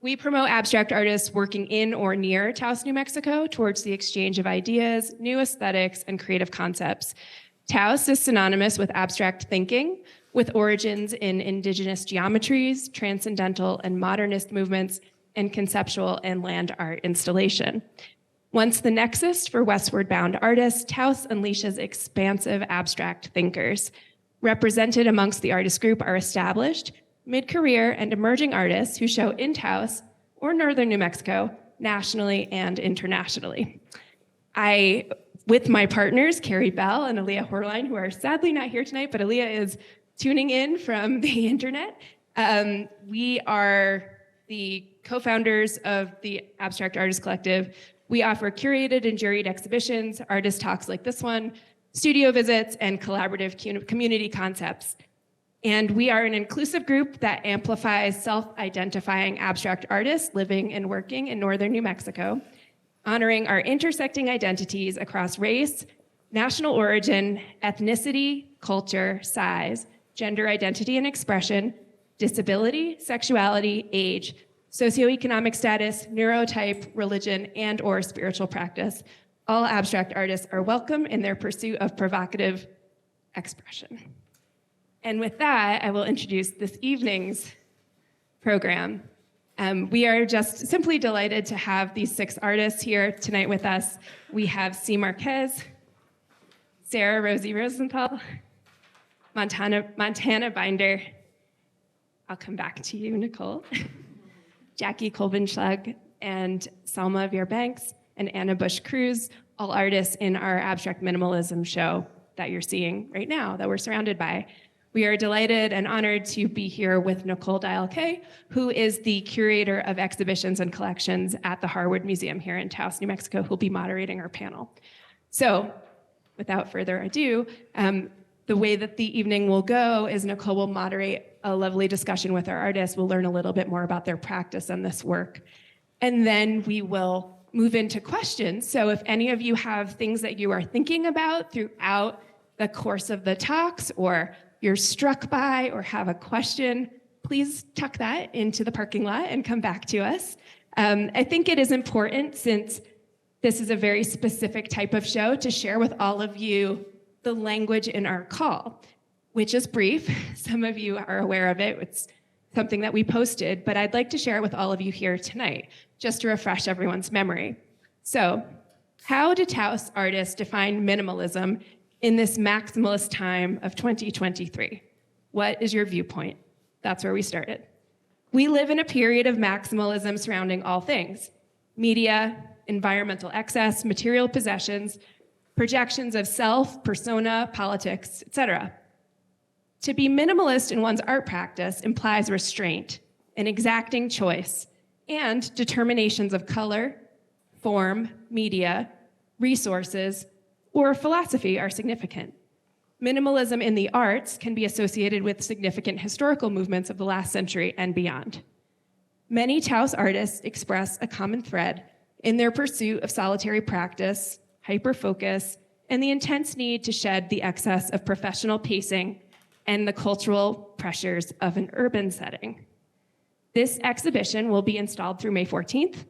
we promote abstract artists working in or near Taos, New Mexico towards the exchange of ideas, new aesthetics, and creative concepts. Taos is synonymous with abstract thinking, with origins in indigenous geometries, transcendental and modernist movements, and conceptual and land art installation. Once the nexus for westward bound artists, Taos unleashes expansive abstract thinkers. Represented amongst the artist group are established, mid-career, and emerging artists who show in Taos or northern New Mexico, nationally and internationally. With my partners, Carrie Bell and Aaliyah Horline, who are sadly not here tonight, but Aaliyah is tuning in from the internet. We are the co-founders of the Abstract Artists Collective. We offer curated and juried exhibitions, artist talks like this one, studio visits, and collaborative community concepts. And we are an inclusive group that amplifies self-identifying abstract artists living and working in northern New Mexico, honoring our intersecting identities across race, national origin, ethnicity, culture, size, gender identity and expression, disability, sexuality, age, socioeconomic status, neurotype, religion, and/or spiritual practice. All abstract artists are welcome in their pursuit of provocative expression. And with that, I will introduce this evening's program. We are just simply delighted to have these 6 artists here tonight with us. We have C. Marquez, Sarah Rosie Rosenthal, Montana Binder. I'll come back to you, Nicole. Jackie Kolbenschlag and Salma Veerbanks and Anna Bush Cruz, all artists in our abstract minimalism show that you're seeing right now, that we're surrounded by. We are delighted and honored to be here with Nicole Dial-Kay, who is the curator of exhibitions and collections at the Harwood Museum here in Taos, New Mexico, who'll be moderating our panel. So, without further ado, the way that the evening will go is Nicole will moderate a lovely discussion with our artists. We'll learn a little bit more about their practice and this work. And then we will move into questions. So if any of you have things that you are thinking about throughout the course of the talks, or you're struck by or have a question, please tuck that into the parking lot and come back to us. I think it is important, since this is a very specific type of show, to share with all of you the language in our call, which is brief. Some of you are aware of it. It's something that we posted, but I'd like to share it with all of you here tonight, just to refresh everyone's memory. So, how do Taos artists define minimalism in this maximalist time of 2023? What is your viewpoint? That's where we started. We live in a period of maximalism surrounding all things: media, environmental excess, material possessions, projections of self, persona, politics, etc. To be minimalist in one's art practice implies restraint, an exacting choice, and determinations of color, form, media, resources, or philosophy are significant. Minimalism in the arts can be associated with significant historical movements of the last century and beyond. Many Taos artists express a common thread in their pursuit of solitary practice, hyperfocus, and the intense need to shed the excess of professional pacing and the cultural pressures of an urban setting. This exhibition will be installed through May 14th,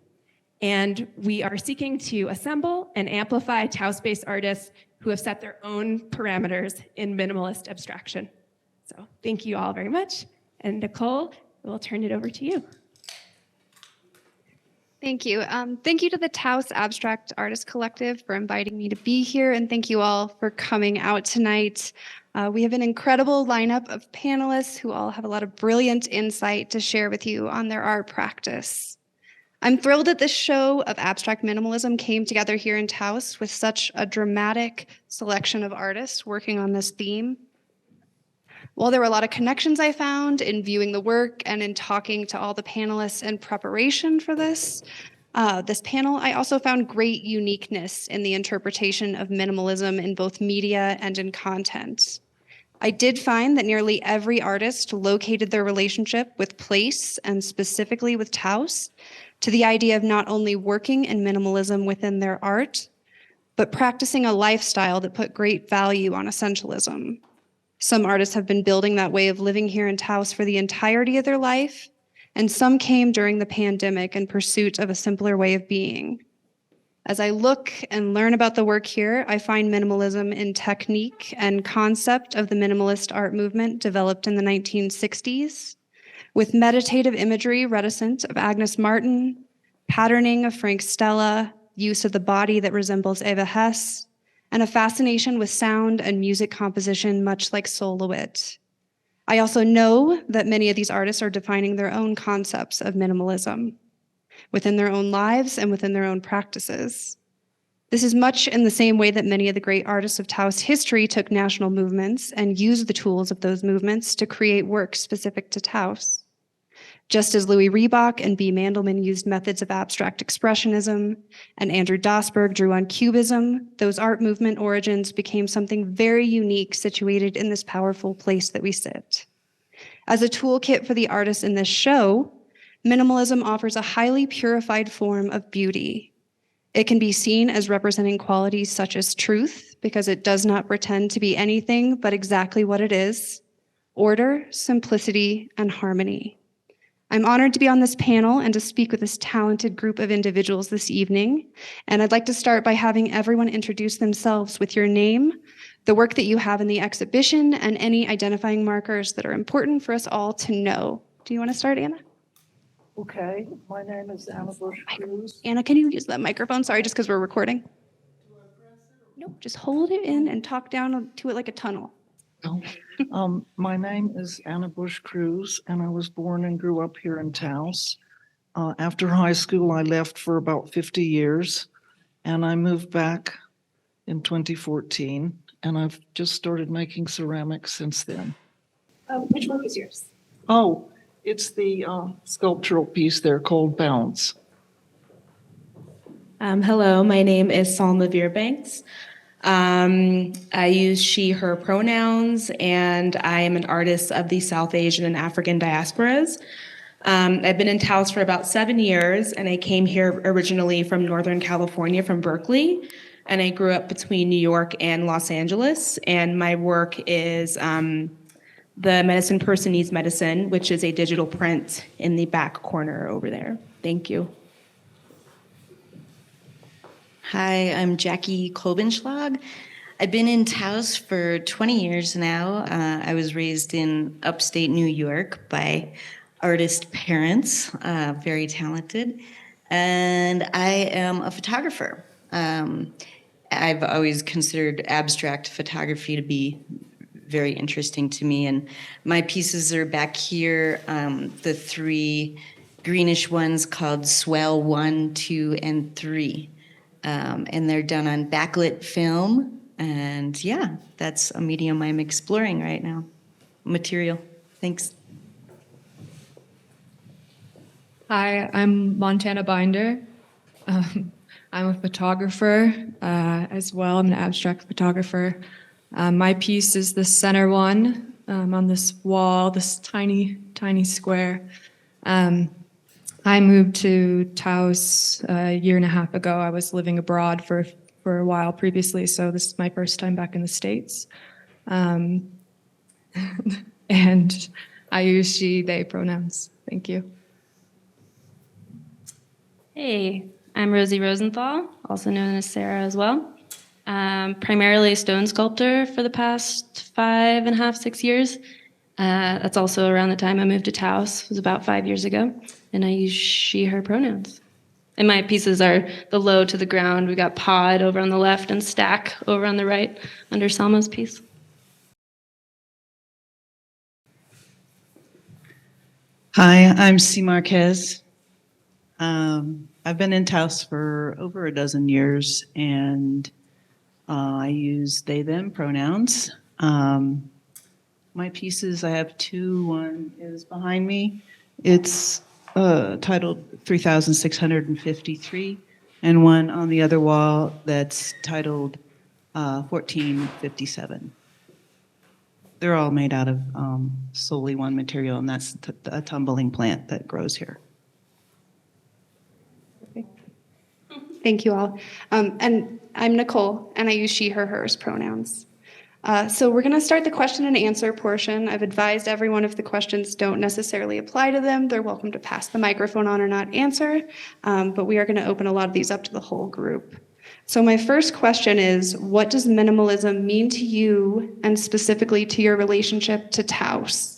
and we are seeking to assemble and amplify Taos-based artists who have set their own parameters in minimalist abstraction. So thank you all very much. And Nicole, we'll turn it over to you. Thank you. Thank you to the Taos Abstract Artist Collective for inviting me to be here, and thank you all for coming out tonight. We have an incredible lineup of panelists who all have a lot of brilliant insight to share with you on their art practice. I'm thrilled that this show of abstract minimalism came together here in Taos with such a dramatic selection of artists working on this theme. While there were a lot of connections I found in viewing the work and in talking to all the panelists in preparation for this panel, I also found great uniqueness in the interpretation of minimalism in both media and in content. I did find that nearly every artist located their relationship with place, and specifically with Taos, to the idea of not only working in minimalism within their art, but practicing a lifestyle that put great value on essentialism. Some artists have been building that way of living here in Taos for the entirety of their life, and some came during the pandemic in pursuit of a simpler way of being. As I look and learn about the work here, I find minimalism in technique and concept of the minimalist art movement developed in the 1960s, with meditative imagery reminiscent of Agnes Martin, patterning of Frank Stella, use of the body that resembles Eva Hesse, and a fascination with sound and music composition much like Sol LeWitt. I also know that many of these artists are defining their own concepts of minimalism within their own lives and within their own practices. This is much in the same way that many of the great artists of Taoist history took national movements and used the tools of those movements to create work specific to Taos. Just as Louis Reebok and B. Mandelman used methods of abstract expressionism and Andrew Dasberg drew on cubism, those art movement origins became something very unique situated in this powerful place that we sit. As a toolkit for the artists in this show, minimalism offers a highly purified form of beauty. It can be seen as representing qualities such as truth, because it does not pretend to be anything but exactly what it is, order, simplicity, and harmony. I'm honored to be on this panel and to speak with this talented group of individuals this evening. And I'd like to start by having everyone introduce themselves with your name, the work that you have in the exhibition, and any identifying markers that are important for us all to know. Do you want to start, Anna? Okay, my name is Anna Bush Cruz. Anna, can you use that microphone? Sorry, just because we're recording. Nope, just hold it in and talk down to it like a tunnel. My name is Anna Bush Cruz, and I was born and grew up here in Taos. After high school, I left for about 50 years, and I moved back in 2014, and I've just started making ceramics since then. Which work is yours? Oh, it's the sculptural piece there called Bounce. Hello, my name is Salma VIEWPOINT. I use she, her pronouns, and I am an artist of the South Asian and African diasporas. I've been in Taos for about 7 years, and I came here originally from Northern California, from Berkeley, and I grew up between New York and Los Angeles, and my work is The Medicine Person Needs Medicine, which is a digital print in the back corner over there. Thank you. Hi, I'm Jackie Kolbenschlag. I've been in Taos for 20 years now. I was raised in upstate New York by artist parents, very talented, and I am a photographer. I've always considered abstract photography to be very interesting to me, and my pieces are back here, the 3 greenish ones called Swell 1, 2, and 3. And they're done on backlit film. And yeah, that's a medium I'm exploring right now. Material. Thanks. Hi, I'm Montana Binder. I'm a photographer as well. I'm an abstract photographer. My piece is the center one on this wall, this tiny, tiny square. I moved to Taos a year and a half ago. I was living abroad for a while previously, so this is my first time back in the States. And I use she, they pronouns. Thank you. Hey, I'm Rosie Rosenthal, also known as Sarah as well. Primarily a stone sculptor for the past 5.5, 6 years. That's also around the time I moved to Taos. It was about 5 years ago. And I use she, her pronouns. And my pieces are the low to the ground. We got pod over on the left and stack over on the right under Salma's piece. Hi, I'm C. Marquez. I've been in Taos for over a dozen years, and I use they, them pronouns. My pieces, I have 2. One is behind me. It's titled 3653, and one on the other wall that's titled 1457. They're all made out of solely one material, and that's a tumbling plant that grows here. Thank you all. And I'm Nicole, and I use she, her, hers pronouns. So we're going to start the question and answer portion. I've advised everyone if the questions don't necessarily apply to them, they're welcome to pass the microphone on or not answer. But we are going to open a lot of these up to the whole group. So my first question is, what does minimalism mean to you and specifically to your relationship to Taos?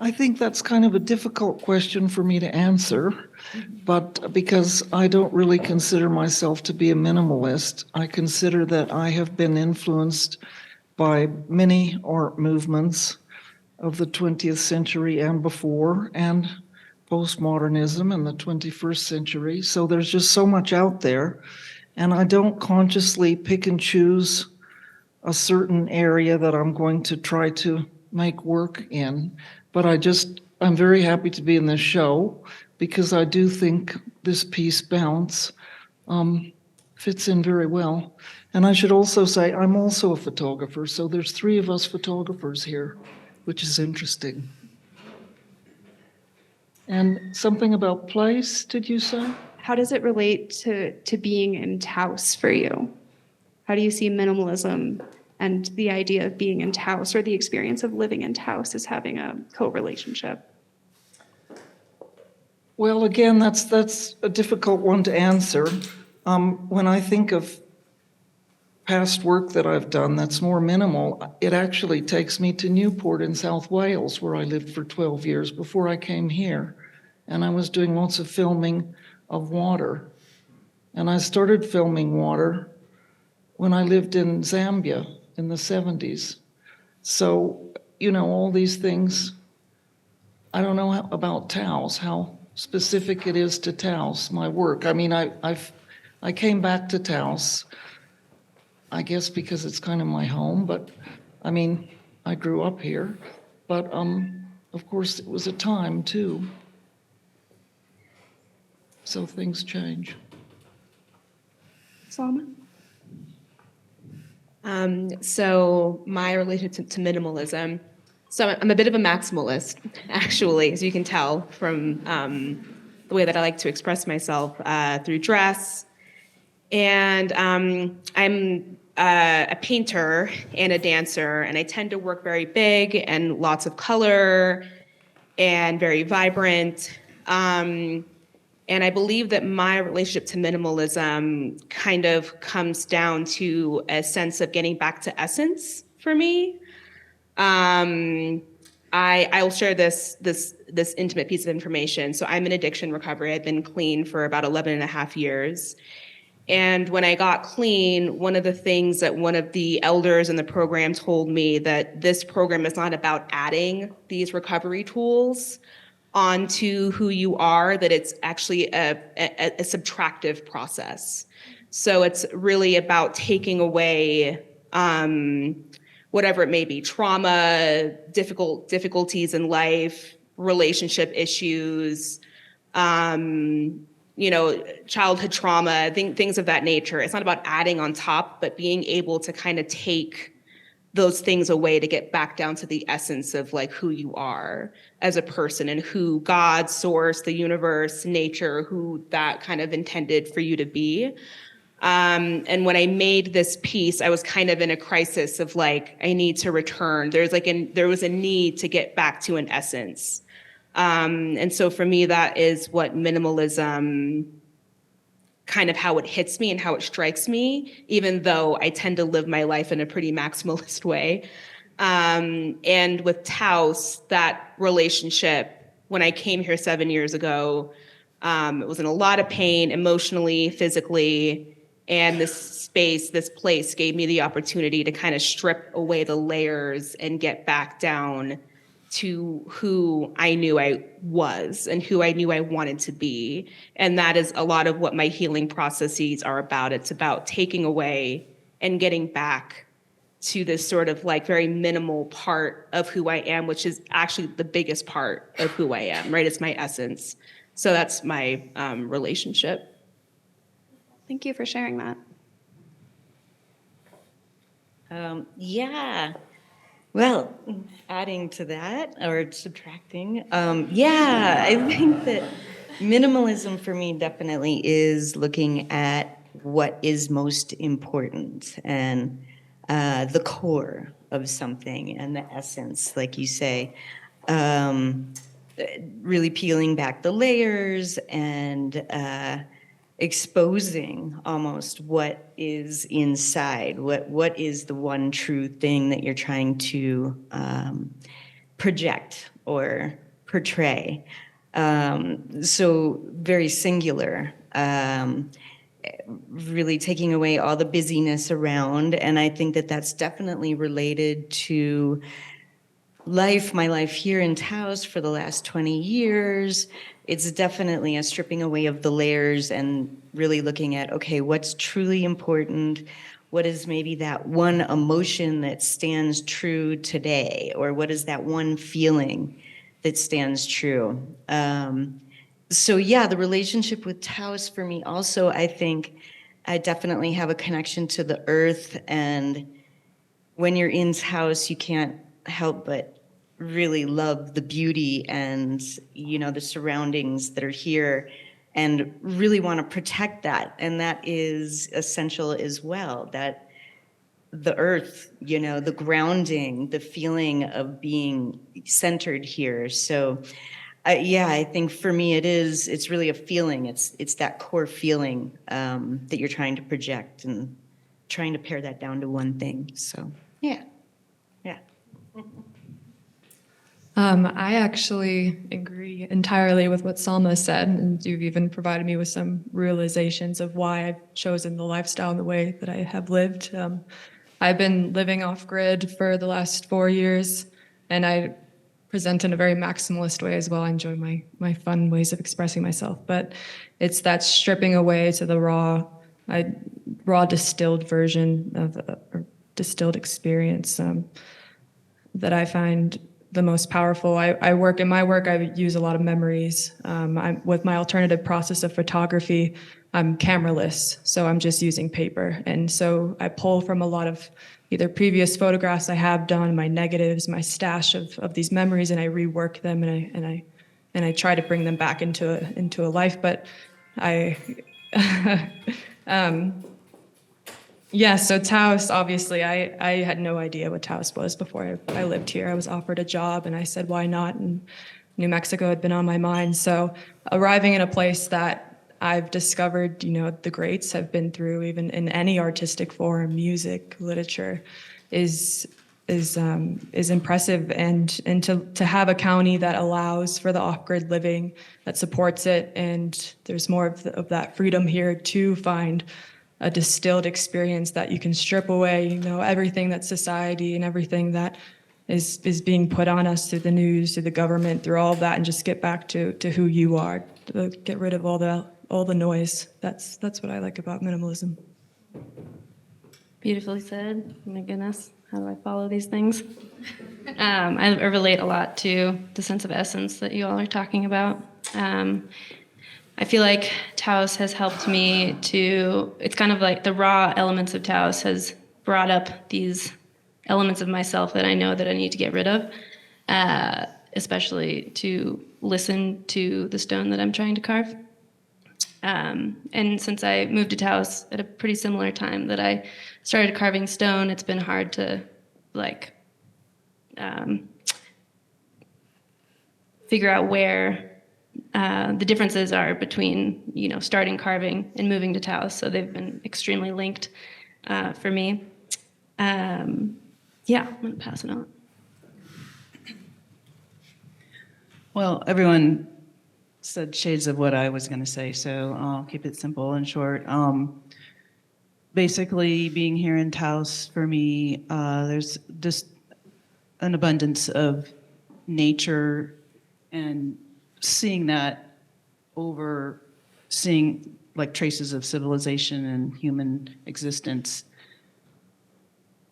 I think that's kind of a difficult question for me to answer, but because I don't really consider myself to be a minimalist, I consider that I have been influenced by many art movements of the 20th century and before, and postmodernism in the 21st century. So there's just so much out there, and I don't consciously pick and choose a certain area that I'm going to try to make work in. But I'm very happy to be in this show because I do think this piece, Bounce, fits in very well. And I should also say, I'm also a photographer, so there's 3 of us photographers here, which is interesting. And something about place, did you say? How does it relate to being in Taos for you? How do you see minimalism and the idea of being in Taos or the experience of living in Taos as having a co-relationship? Well, again, that's a difficult one to answer. When I think of past work that I've done that's more minimal, it actually takes me to Newport in South Wales, where I lived for 12 years before I came here. And I was doing lots of filming of water. And I started filming water when I lived in Zambia in the 70s. So, all these things, I don't know about Taos, how specific it is to Taos, my work. I mean, I came back to Taos, I guess because it's kind of my home, but I mean, I grew up here. But of course, it was a time too. So things change. Salma? So my relationship to minimalism. So I'm a bit of a maximalist, actually, as you can tell from the way that I like to express myself through dress. And I'm a painter and a dancer, and I tend to work very big and lots of color and very vibrant. And I believe that my relationship to minimalism kind of comes down to a sense of getting back to essence for me. I'll share this intimate piece of information. So I'm in addiction recovery. I've been clean for about 11 and a half years. And when I got clean, one of the things that one of the elders in the program told me that this program is not about adding these recovery tools onto who you are, that it's actually a subtractive process. So it's really about taking away whatever it may be, trauma, difficulties in life, relationship issues, childhood trauma, things of that nature. It's not about adding on top, but being able to kind of take those things away to get back down to the essence of like who you are as a person and who God, source, the universe, nature, who that kind of intended for you to be. And when I made this piece, I was kind of in a crisis of like, I need to return. There was a need to get back to an essence. And so for me, that is what minimalism, kind of how it hits me and how it strikes me, even though I tend to live my life in a pretty maximalist way. And with Taos, that relationship, when I came here 7 years ago, it was in a lot of pain, emotionally, physically, and this place gave me the opportunity to kind of strip away the layers and get back down to who I knew I was and who I knew I wanted to be. And that is a lot of what my healing processes are about. It's about taking away and getting back to this sort of like very minimal part of who I am, which is actually the biggest part of who I am, right? It's my essence. So that's my relationship. Thank you for sharing that. Yeah. Well, adding to that or subtracting, I think that minimalism for me definitely is looking at what is most important and the core of something and the essence, like you say. Really peeling back the layers and exposing almost what is inside, what is the one true thing that you're trying to project or portray. So very singular, really taking away all the busyness around. And I think that that's definitely related to my life here in Taos for the last 20 years. It's definitely a stripping away of the layers and really looking at, okay, what's truly important? What is maybe that one emotion that stands true today? Or what is that one feeling that stands true? So yeah, the relationship with Taos for me also, I think I definitely have a connection to the earth. And when you're in Taos, you can't help but really love the beauty and, you know, the surroundings that are here and really want to protect that. And that is essential as well, that the earth, you know, the grounding, the feeling of being centered here. So yeah, I think for me it's really a feeling. It's that core feeling that you're trying to project and trying to pare that down to one thing. So yeah. I actually agree entirely with what Salma said, and you've even provided me with some realizations of why I've chosen the lifestyle and the way that I have lived. I've been living off grid for the last 4 years, and I present in a very maximalist way as well. I enjoy my fun ways of expressing myself, but it's that stripping away to the raw distilled version of or distilled experience that I find the most powerful. I work in my work, I use a lot of memories. With my alternative process of photography, I'm cameraless, so I'm just using paper. And so I pull from a lot of either previous photographs I have done, my negatives, my stash of these memories, and I rework them and I try to bring them back into a life. But yeah, so Taos, obviously, I had no idea what Taos was before I lived here. I was offered a job and I said, why not? And New Mexico had been on my mind. So arriving in a place that I've discovered, you know, the greats have been through, even in any artistic form, music, literature, is impressive. And to have a county that allows for the off-grid living, that supports it, and there's more of that freedom here to find a distilled experience that you can strip away, you know, everything that society and everything that is being put on us through the news, through the government, through all of that, and just get back to who you are, to get rid of all the noise. That's what I like about minimalism. Beautifully said. Oh my goodness, how do I follow these things? I relate a lot to the sense of essence that you all are talking about. I feel like Taos has helped me it's kind of like the raw elements of Taos has brought up these elements of myself that I know that I need to get rid of, especially to listen to the stone that I'm trying to carve. And since I moved to Taos at a pretty similar time that I started carving stone, it's been hard to figure out where the differences are between, you know, starting carving and moving to Taos. So they've been extremely linked for me. Yeah, I'm gonna pass it on. Well, everyone said shades of what I was going to say, so I'll keep it simple and short. Basically, being here in Taos, for me, there's just an abundance of nature, and seeing that over seeing like traces of civilization and human existence.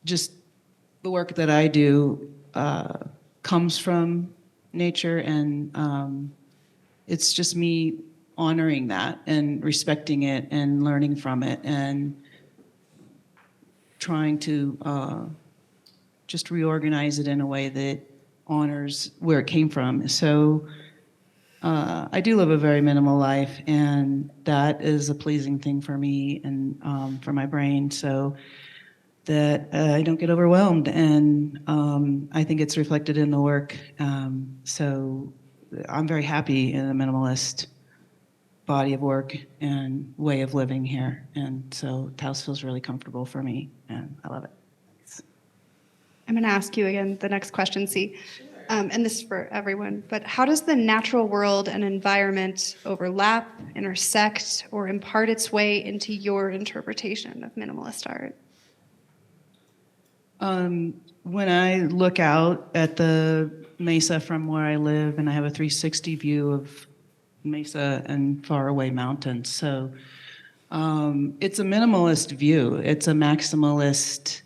Just the work that I do comes from nature, and it's just me honoring that and respecting it and learning from it and trying to just reorganize it in a way that honors where it came from. So I do live a very minimal life, and that is a pleasing thing for me and for my brain. So that I don't get overwhelmed, and I think it's reflected in the work. So I'm very happy in a minimalist body of work and way of living here, and so Taos feels really comfortable for me, and I love it. I'm going to ask you again the next question, C. And this is for everyone, but how does the natural world and environment overlap, intersect, or impart its way into your interpretation of minimalist art? When I look out at the mesa from where I live, and I have a 360 view of mesa and faraway mountains, so it's a minimalist view. It's a maximalist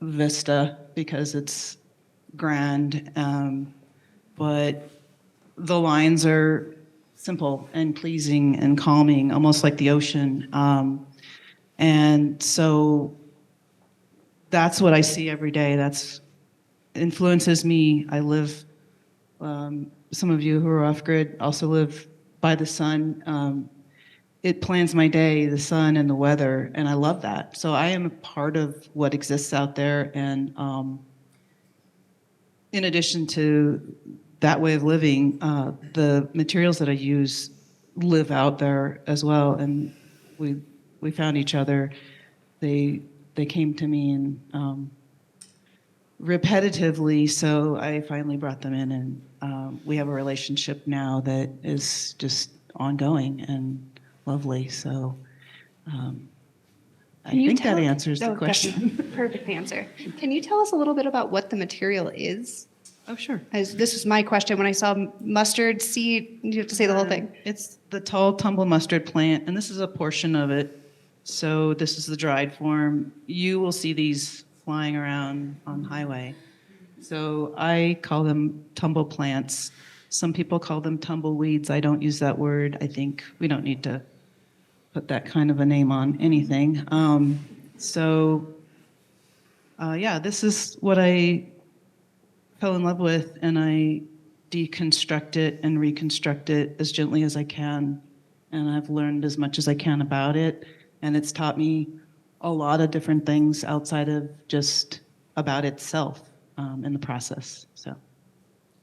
vista because it's grand, but the lines are simple and pleasing and calming, almost like the ocean. And so that's what I see every day. That's influences me. I live, some of you who are off grid also live by the sun. It plans my day, the sun and the weather, and I love that. So I am a part of what exists out there, and in addition to that way of living, the materials that I use live out there as well. And we found each other. They came to me and repetitively, so I finally brought them in, and we have a relationship now that is just ongoing and lovely. So I Can you think that tell- answers the Oh, question. definitely. Perfect answer. Can you tell us a little bit about what the material is? Oh, sure. As this was my question when I saw mustard seed. You have to say the whole thing. It's the tall tumble mustard plant, and this is a portion of it. So this is the dried form. You will see these flying around on highway. So I call them tumble plants. Some people call them tumbleweeds. I don't use that word. I think we don't need to put that kind of a name on anything. Yeah, this is what I fell in love with, and I deconstruct it and reconstruct it as gently as I can. And I've learned as much as I can about it. And it's taught me a lot of different things outside of just about itself in the process. So,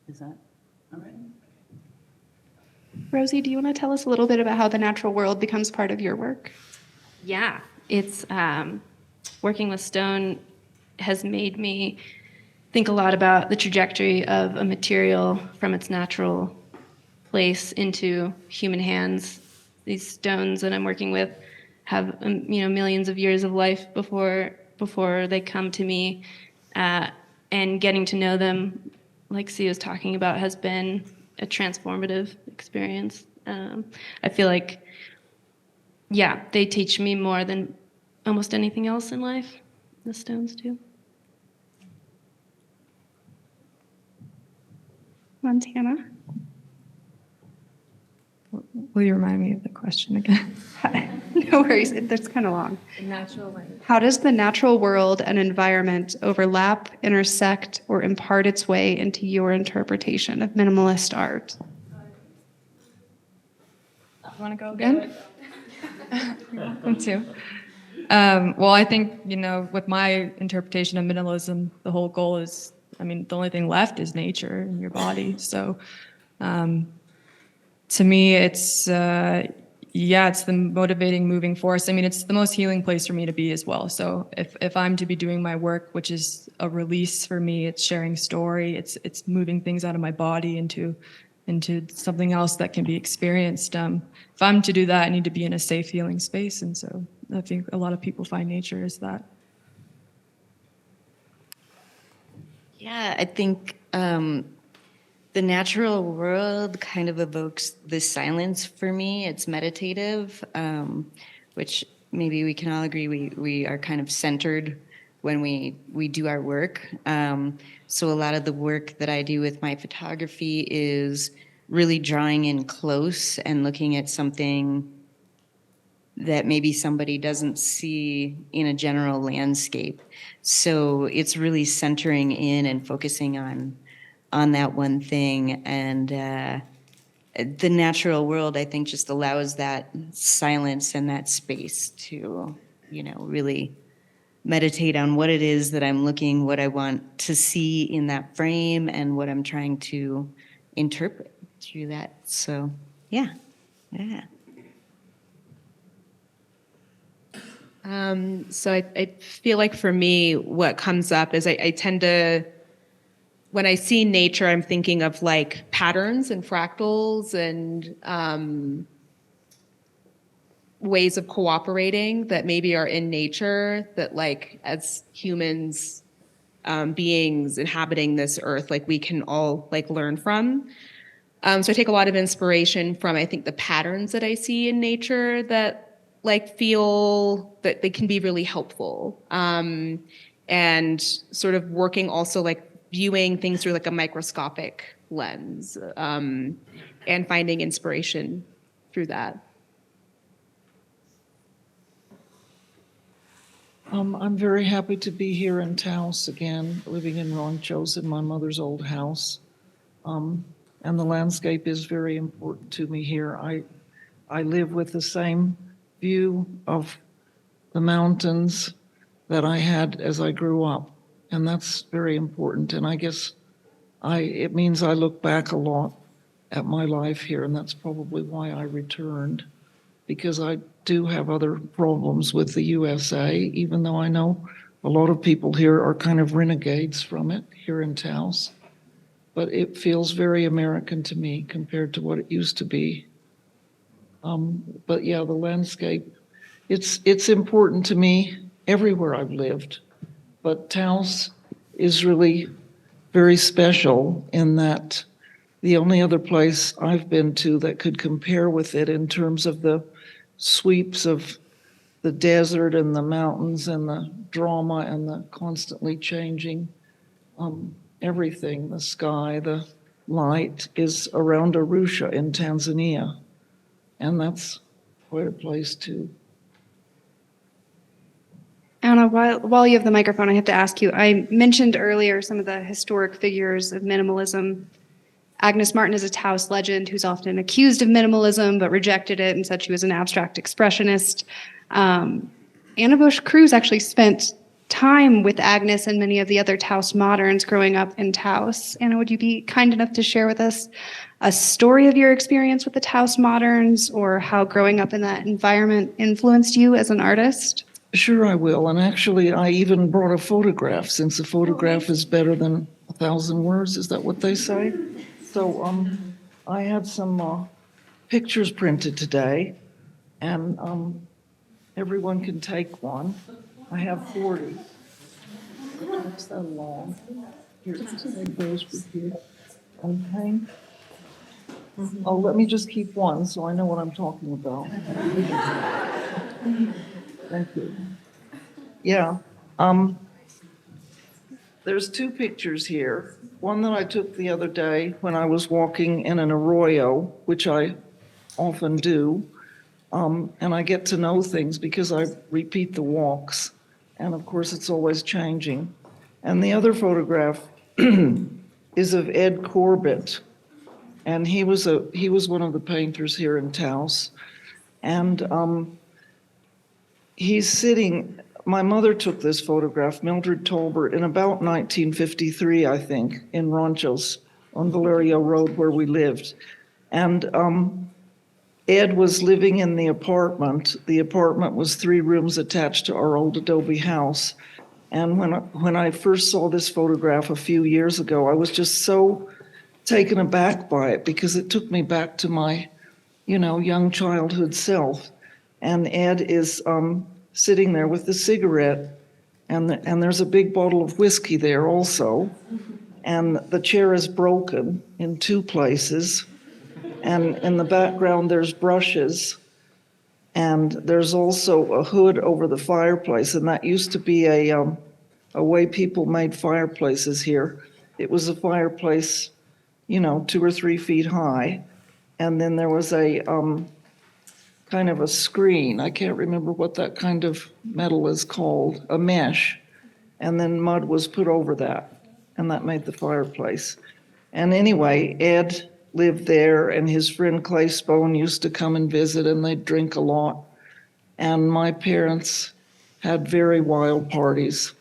is that all right? Rosie, do you want to tell us a little bit about how the natural world becomes part of your work? Yeah, it's working with stone has made me think a lot about the trajectory of a material from its natural place into human hands. These stones that I'm working with have millions of years of life before they come to me, and getting to know them, like C was talking about, has been a transformative experience. I feel like, yeah, they teach me more than almost anything else in life. The stones do. Montana? Will you remind me of the question again? No worries, that's kind of long. How does the natural world and environment overlap, intersect, or impart its way into your interpretation of minimalist art? You want to go again? Me too. Well, I think, with my interpretation of minimalism, the whole goal is, the only thing left is nature and your body. So to me, it's the motivating, moving force. It's the most healing place for me to be as well. So if I'm to be doing my work, which is a release for me, it's sharing story, it's moving things out of my body into something else that can be experienced. If I'm to do that, I need to be in a safe, healing space. And so I think a lot of people find nature as that. Yeah, I think the natural world kind of evokes this silence for me. It's meditative, which maybe we can all agree we are kind of centered when we do our work. So a lot of the work that I do with my photography is really drawing in close and looking at something that maybe somebody doesn't see in a general landscape. So it's really centering in and focusing on that one thing. And the natural world, I think, just allows that silence and that space to, really meditate on what it is that I'm looking, what I want to see in that frame, and what I'm trying to interpret through that. So, yeah. So I feel like for me, what comes up is I tend to, when I see nature, I'm thinking of like patterns and fractals and ways of cooperating that maybe are in nature that like as humans, beings inhabiting this earth, like we can all like learn from. So I take a lot of inspiration from, I think, the patterns that I see in nature that like feel that they can be really helpful. And sort of working also like viewing things through like a microscopic lens, and finding inspiration through that. I'm very happy to be here in Taos again, living in Ranchos in my mother's old house. And the landscape is very important to me here. I live with the same view of the mountains that I had as I grew up, and that's very important. And I guess it means I look back a lot at my life here, and that's probably why I returned, because I do have other problems with the USA, even though I know a lot of people here are kind of renegades from it here in Taos. But it feels very American to me compared to what it used to be. But yeah, the landscape, it's important to me everywhere I've lived. But Taos is really very special in that the only other place I've been to that could compare with it in terms of the sweeps of the desert and the mountains and the drama and the constantly changing everything, the sky, the light, is around Arusha in Tanzania. And that's quite a place too. Anna, while you have the microphone, I have to ask you, I mentioned earlier some of the historic figures of minimalism. Agnes Martin is a Taos legend who's often accused of minimalism, but rejected it and said she was an abstract expressionist. Anna Bush Cruz actually spent time with Agnes and many of the other Taos moderns growing up in Taos. Anna, would you be kind enough to share with us a story of your experience with the Taos moderns, or how growing up in that environment influenced you as an artist? Sure, I will. And actually, I even brought a photograph, since a photograph is better than 1,000 words. Is that what they say? So I had some pictures printed today, and everyone can take one. I have 40. It's that long. Here, take those with you. Okay. Oh, let me just keep one so I know what I'm talking about. Thank you. Yeah. There's two pictures here. One that I took the other day when I was walking in an arroyo, which I often do. And I get to know things because I repeat the walks. And of course, it's always changing. And the other photograph is of Ed Corbett. And he was one of the painters here in Taos. And he's sitting, my mother took this photograph, Mildred Tolbert, in about 1953, I think, in Ranchos on Valerio Road where we lived. And Ed was living in the apartment. The apartment was 3 rooms attached to our old adobe house. And when I first saw this photograph a few years ago, I was just so taken aback by it because it took me back to my, young childhood self. And Ed is sitting there with the cigarette, and there's a big bottle of whiskey there also. And the chair is broken in 2 places. And in the background, there's brushes. And there's also a hood over the fireplace. And that used to be a way people made fireplaces here. It was a fireplace, 2 or 3 feet high. And then there was a kind of a screen. I can't remember what that kind of metal is called, a mesh. And then mud was put over that. And that made the fireplace. And anyway, Ed lived there, and his friend Clay Spone used to come and visit, and they'd drink a lot. And my parents had very wild parties,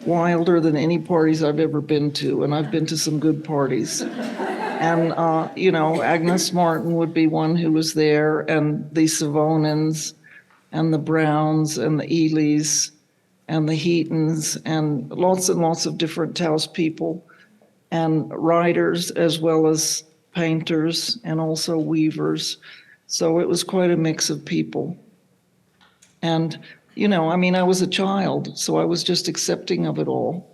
wilder than any parties I've ever been to, and I've been to some good parties. And, Agnes Martin would be one who was there, and the Savonans, and the Browns, and the Elys, and the Heatons, and lots of different Taos people, and writers as well as painters, and also weavers. So it was quite a mix of people. And, I was a child, so I was just accepting of it all.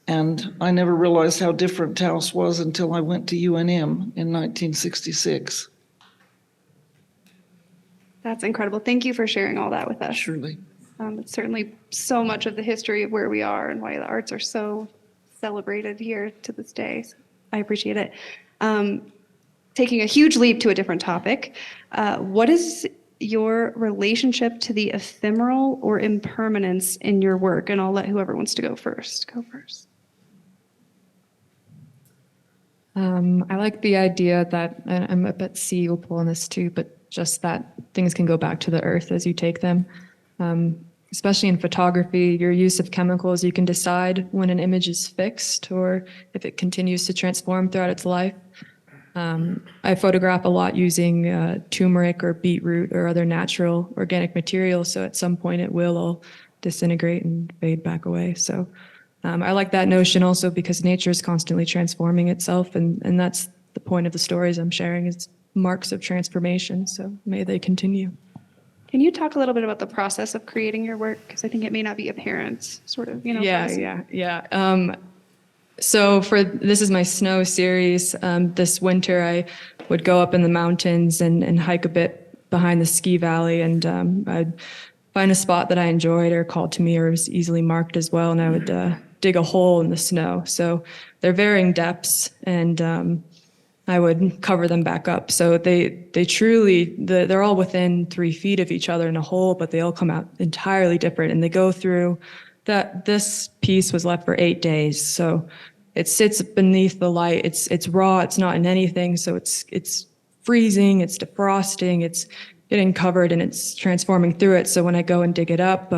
And I never realized how different Taos was until I went to UNM in 1966. That's incredible. Thank you for sharing all that with us. Surely. It's certainly so much of the history of where we are and why the arts are so celebrated here to this day. So I appreciate it. Taking a huge leap to a different topic, what is your relationship to the ephemeral or impermanence in your work? And I'll let whoever wants to go first go first. I like the idea that, and I'm a bit C will pull on this too, but just that things can go back to the earth as you take them. Especially in photography, your use of chemicals, you can decide when an image is fixed or if it continues to transform throughout its life. I photograph a lot using turmeric or beetroot or other natural organic materials, so at some point it will all disintegrate and fade back away. So I like that notion also because nature is constantly transforming itself, and that's the point of the stories I'm sharing is marks of transformation, so may they continue. Can you talk a little bit about the process of creating your work? Because I think it may not be apparent, sort of, Yeah. So this is my snow series. This winter, I would go up in the mountains and hike a bit behind the ski valley, and I'd find a spot that I enjoyed or called to me or was easily marked as well, and I would dig a hole in the snow. So they're varying depths, and I would cover them back up. So they're all within 3 feet of each other in a hole, but they all come out entirely different, and they go through that. This piece was left for 8 days, so it sits beneath the light. It's raw. It's not in anything. So it's freezing. It's defrosting. It's getting covered and it's transforming through it. So when I go and dig it up,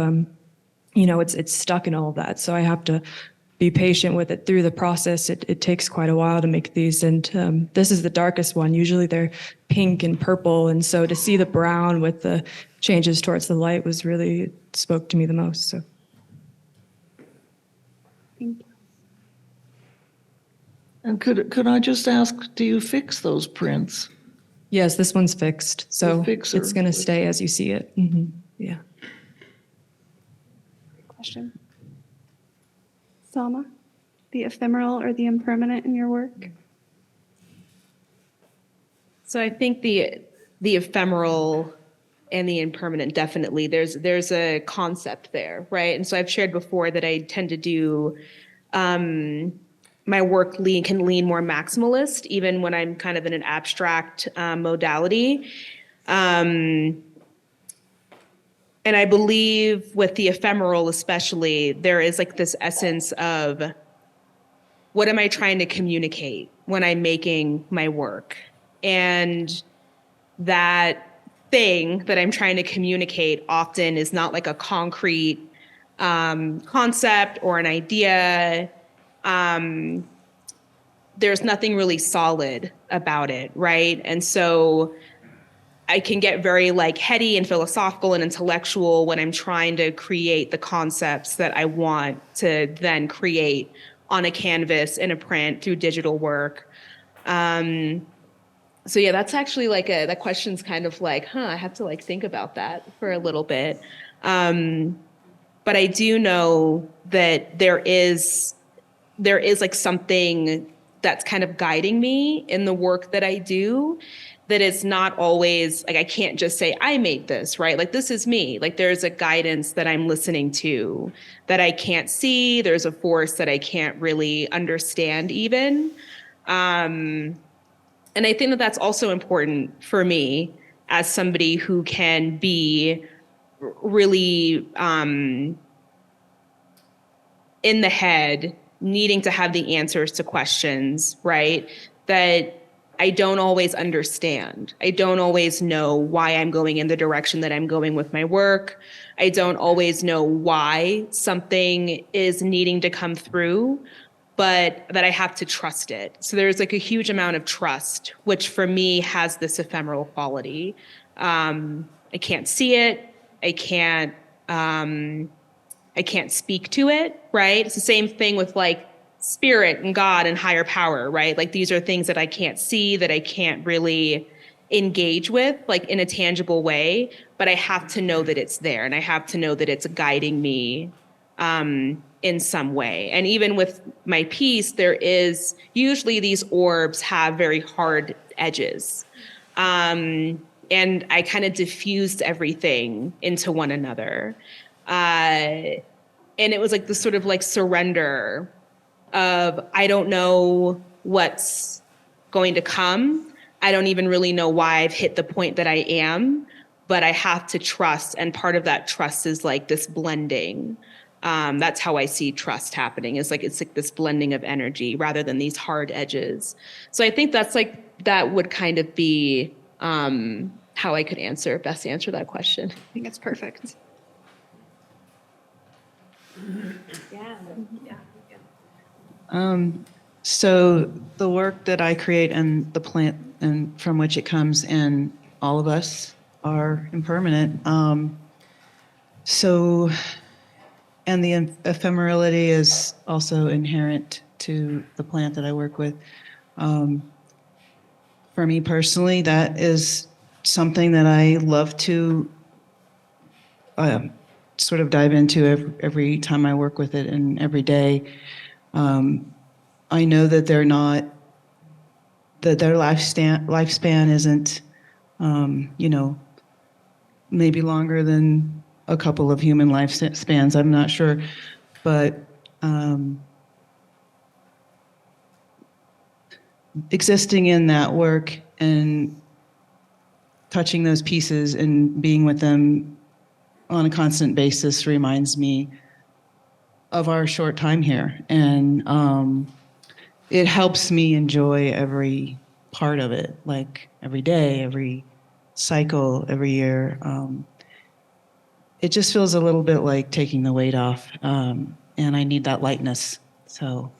it's stuck in all of that. So I have to be patient with it through the process. It takes quite a while to make these, and this is the darkest one. Usually they're pink and purple, and so to see the brown with the changes towards the light was really spoke to me the most. So. Thank you. And could I just ask, do you fix those prints? Yes, this one's fixed, so fixer. it's going to stay as you see it. Mm-hmm. Yeah. Question. Salma, the ephemeral or the impermanent in your work? So I think the ephemeral and the impermanent, definitely there's a concept there, right? And so I've shared before that I tend to do my work can lean more maximalist, even when I'm kind of in an abstract modality. And I believe with the ephemeral especially, there is like this essence of what am I trying to communicate when I'm making my work? And that thing that I'm trying to communicate often is not like a concrete concept or an idea. There's nothing really solid about it, right? And so I can get very like heady and philosophical and intellectual when I'm trying to create the concepts that I want to then create on a canvas, in a print, through digital work. So yeah, that's actually like that question's kind of like, I have to like think about that for a little bit. But I do know that there is like something that's kind of guiding me in the work that I do, that is not always like, I can't just say I made this, right? Like, this is me. Like, there's a guidance that I'm listening to that I can't see. There's a force that I can't really understand even. And I think that that's also important for me as somebody who can be really in the head needing to have the answers to questions, right? That I don't always understand. I don't always know why I'm going in the direction that I'm going with my work. I don't always know why something is needing to come through, but that I have to trust it. So there's like a huge amount of trust, which for me has this ephemeral quality. I can't see it. I can't speak to it, right? It's the same thing with like spirit and God and higher power, right? Like these are things that I can't see, that I can't really engage with like in a tangible way, but I have to know that it's there and I have to know that it's guiding me in some way. And even with my piece, there is usually these orbs have very hard edges. And I kind of diffused everything into one another. And it was like this sort of like surrender of, I don't know what's going to come. I don't even really know why I've hit the point that I am, but I have to trust. And part of that trust is like this blending. That's how I see trust happening. It's like this blending of energy rather than these hard edges. So I think that's like, that would kind of be how I could best answer that question. I think it's perfect. So the work that I create and the plant and from which it comes and all of us are impermanent. So, and the ephemerality is also inherent to the plant that I work with. For me personally, that is something that I love to sort of dive into every time I work with it and every day. I know that their lifespan isn't, maybe longer than a couple of human lifespans. I'm not sure, but existing in that work and touching those pieces and being with them on a constant basis reminds me of our short time here. And it helps me enjoy every part of it, like every day, every cycle, every year. It just feels a little bit like taking the weight off, and I need that lightness. So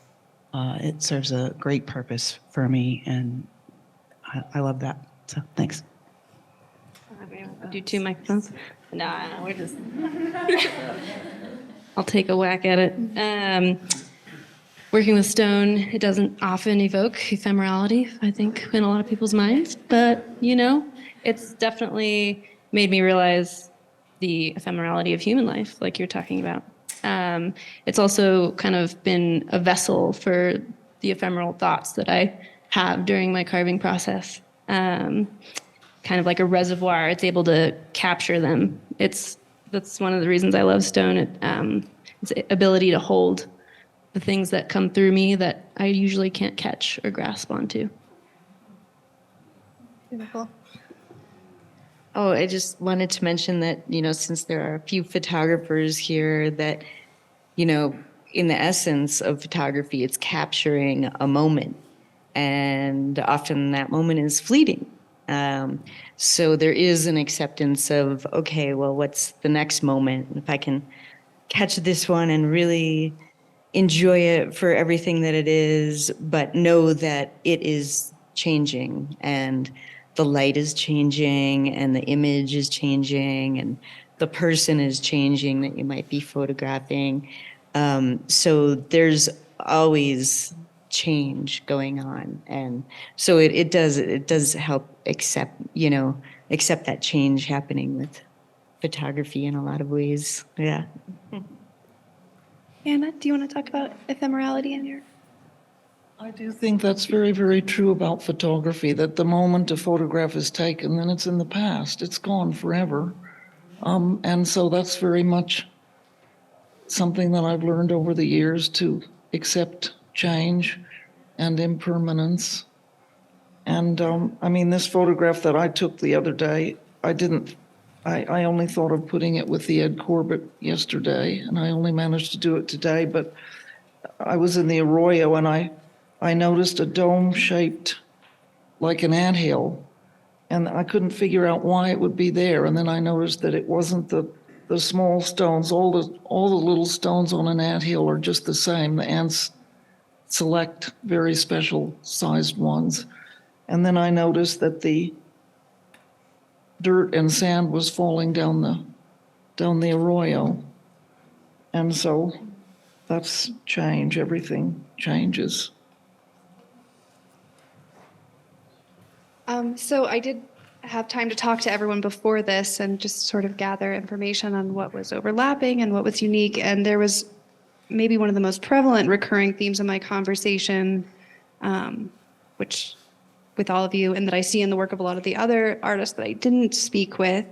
it serves a great purpose for me, and I love that. So thanks. Do 2 microphones? No, we're just. I'll take a whack at it. Working with stone, it doesn't often evoke ephemerality, I think, in a lot of people's minds. But, it's definitely made me realize the ephemerality of human life, like you're talking about. It's also kind of been a vessel for the ephemeral thoughts that I have during my carving process. Kind of like a reservoir, it's able to capture them. That's one of the reasons I love stone. Its ability to hold the things that come through me that I usually can't catch or grasp onto. Beautiful. Oh, I just wanted to mention that, since there are a few photographers here that, in the essence of photography, it's capturing a moment. And often that moment is fleeting. So there is an acceptance of, okay, well, what's the next moment? If I can catch this one and really enjoy it for everything that it is, but know that it is changing and the light is changing and the image is changing and the person is changing that you might be photographing. So there's always change going on, and so it does help accept that change happening with photography in a lot of ways. Yeah. Anna, do you want to talk about ephemerality in your? I do think that's very, very true about photography, that the moment a photograph is taken, then it's in the past. It's gone forever. And so that's very much something that I've learned over the years, to accept change and impermanence. And this photograph that I took the other day, I only thought of putting it with the Ed Corbett yesterday, and I only managed to do it today, but I was in the arroyo and I noticed a dome-shaped, like an anthill, and I couldn't figure out why it would be there. And then I noticed that it wasn't the small stones. All the little stones on an anthill are just the same. The ants select very special sized ones. And then I noticed that the dirt and sand was falling down the arroyo. And so that's change. Everything changes. So I did have time to talk to everyone before this and just sort of gather information on what was overlapping and what was unique. And there was maybe one of the most prevalent recurring themes in my conversation, which with all of you and that I see in the work of a lot of the other artists that I didn't speak with,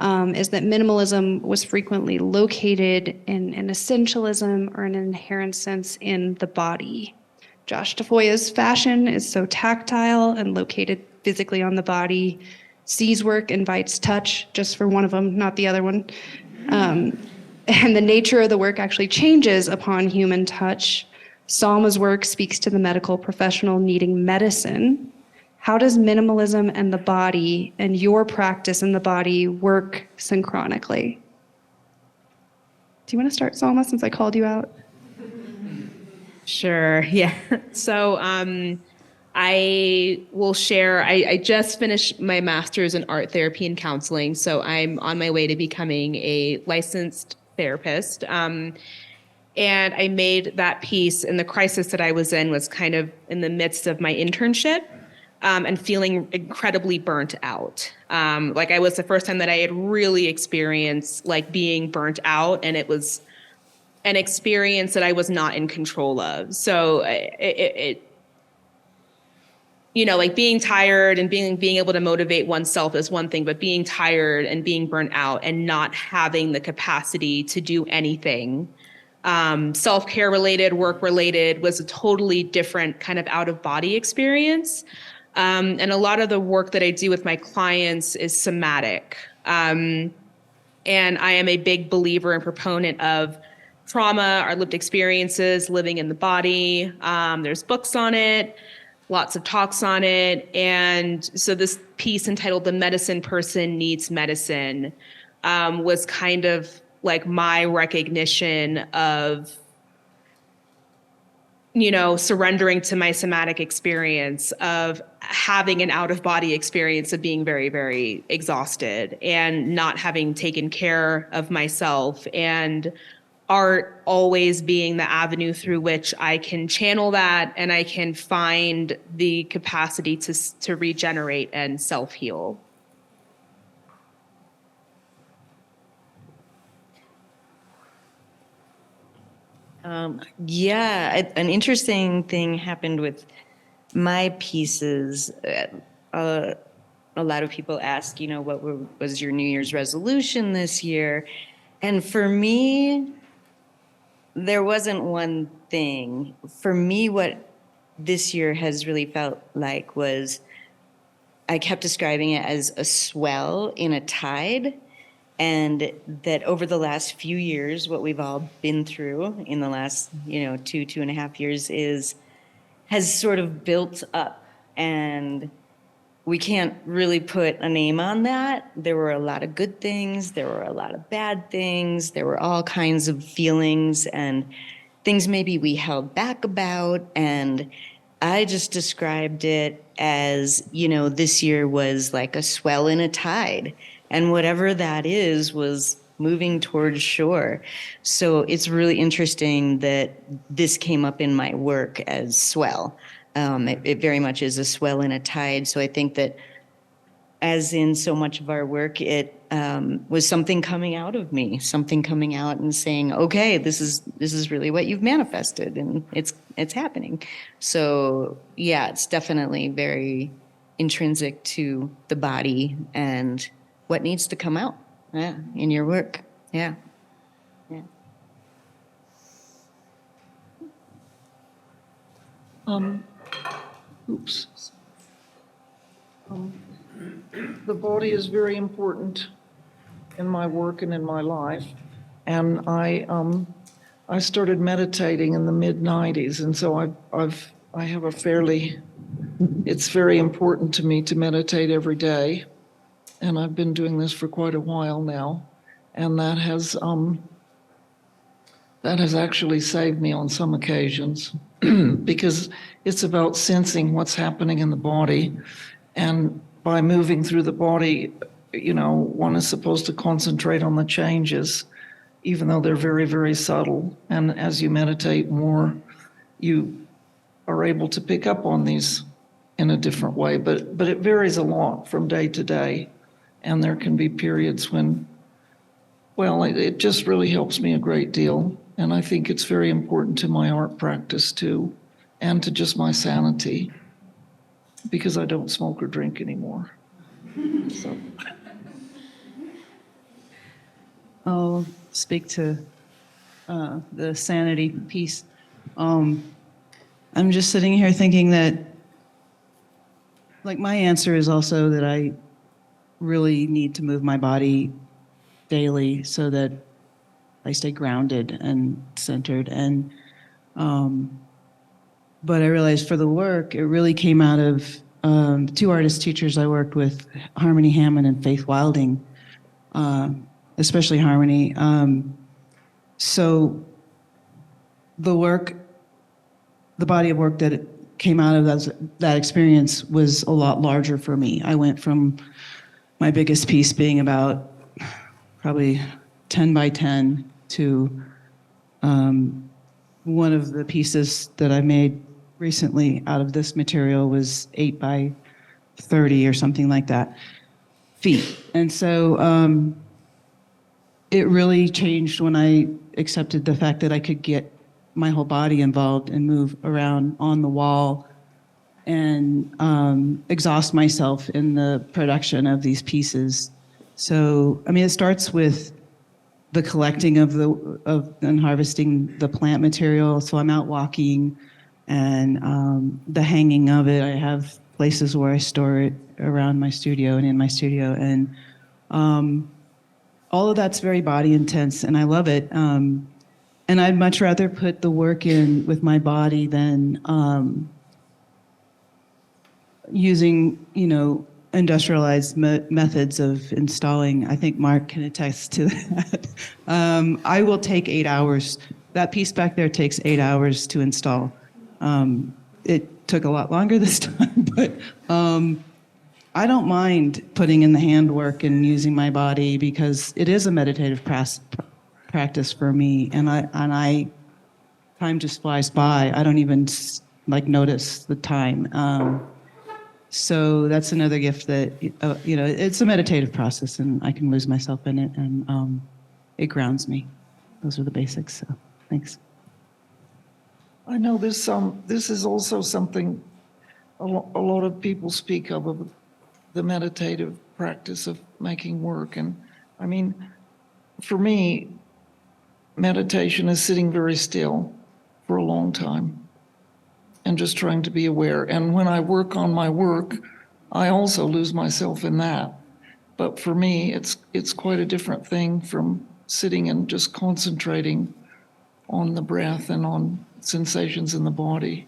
is that minimalism was frequently located in an essentialism or an inherent sense in the body. Josh Tafoya's fashion is so tactile and located physically on the body. C's work invites touch, just for one of them, not the other one. And the nature of the work actually changes upon human touch. Salma's work speaks to the medical professional needing medicine. How does minimalism and the body and your practice in the body work synchronically? Do you want to start, Salma, since I called you out? Sure. Yeah. So I will share. I just finished my master's in art therapy and counseling, so I'm on my way to becoming a licensed therapist. And I made that piece, and the crisis that I was in was kind of in the midst of my internship. And feeling incredibly burnt out. Like it was the first time that I had really experienced like being burnt out, and it was an experience that I was not in control of. So like being tired and being able to motivate oneself is one thing, but being tired and being burnt out and not having the capacity to do anything, self-care related, work related, was a totally different kind of out of body experience. And a lot of the work that I do with my clients is somatic. And I am a big believer and proponent of trauma, our lived experiences, living in the body. There's books on it, lots of talks on it. And so this piece entitled The Medicine Person Needs Medicine was kind of like my recognition of surrendering to my somatic experience of having an out-of-body experience of being very, very exhausted and not having taken care of myself, and art always being the avenue through which I can channel that and I can find the capacity to regenerate and self-heal. An interesting thing happened with my pieces. A lot of people ask, what was your New Year's resolution this year? And for me, there wasn't one thing. For me, what this year has really felt like was I kept describing it as a swell in a tide. And that over the last few years, what we've all been through in the last, 2.5 years has sort of built up, and we can't really put a name on that. There were a lot of good things. There were a lot of bad things. There were all kinds of feelings and things maybe we held back about. And I just described it as, this year was like a swell in a tide. And whatever that is was moving towards shore. So it's really interesting that this came up in my work as swell. It very much is a swell in a tide. So I think that as in so much of our work, it was something coming out of me, something coming out and saying, okay, this is really what you've manifested, and it's happening. So yeah, it's definitely very intrinsic to the body and what needs to come out in your work. Yeah. The body is very important in my work and in my life. And I started meditating in the mid '90s, and so I have a fairly. It's very important to me to meditate every day, and I've been doing this for quite a while now, and that has actually saved me on some occasions because it's about sensing what's happening in the body. And by moving through the body, one is supposed to concentrate on the changes, even though they're very, very subtle. And as you meditate more, you are able to pick up on these in a different way. But it varies a lot from day to day. And there can be periods when, well, it just really helps me a great deal. And I think it's very important to my art practice too, and to just my sanity, because I don't smoke or drink anymore. So. I'll speak to the sanity piece. I'm just sitting here thinking that, like, my answer is also that I really need to move my body daily so that I stay grounded and centered. And but I realized for the work, it really came out of two artist teachers I worked with, Harmony Hammond and Faith Wilding, especially Harmony. So the body of work that came out of that experience was a lot larger for me. I went from my biggest piece being about probably 10 by 10 to one of the pieces that I made recently out of this material was 8 by 30 or something like that feet. And so it really changed when I accepted the fact that I could get my whole body involved and move around on the wall and exhaust myself in the production of these pieces. So, I mean, it starts with the collecting and harvesting the plant material. So I'm out walking, and the hanging of it. I have places where I store it around my studio and in my studio, and all of that's very body intense, and I love it. And I'd much rather put the work in with my body than using, industrialized methods of installing. I think Mark can attest to that. I will take 8 hours. That piece back there takes 8 hours to install. It took a lot longer this time, but I don't mind putting in the handwork and using my body because it is a meditative practice for me, and time just flies by. I don't even notice the time. So that's another gift that, it's a meditative process, and I can lose myself in it, and it grounds me. Those are the basics, so thanks. I know this is also something a lot of people speak of the meditative practice of making work. And I mean, for me, meditation is sitting very still for a long time and just trying to be aware. And when I work on my work, I also lose myself in that. But for me, it's quite a different thing from sitting and just concentrating on the breath and on sensations in the body.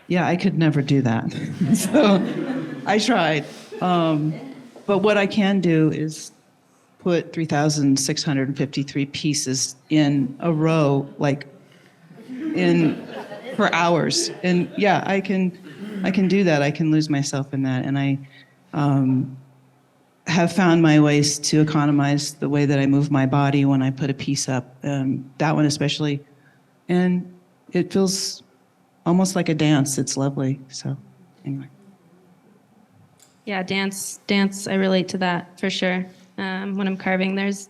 Yeah, I could never do that. So I tried. But what I can do is put 3,653 pieces in a row, for hours. And yeah, I can do that. I can lose myself in that. And I have found my ways to economize the way that I move my body when I put a piece up, that one especially. And it feels almost like a dance. It's lovely. So anyway. Yeah, dance, I relate to that for sure. When I'm carving, it's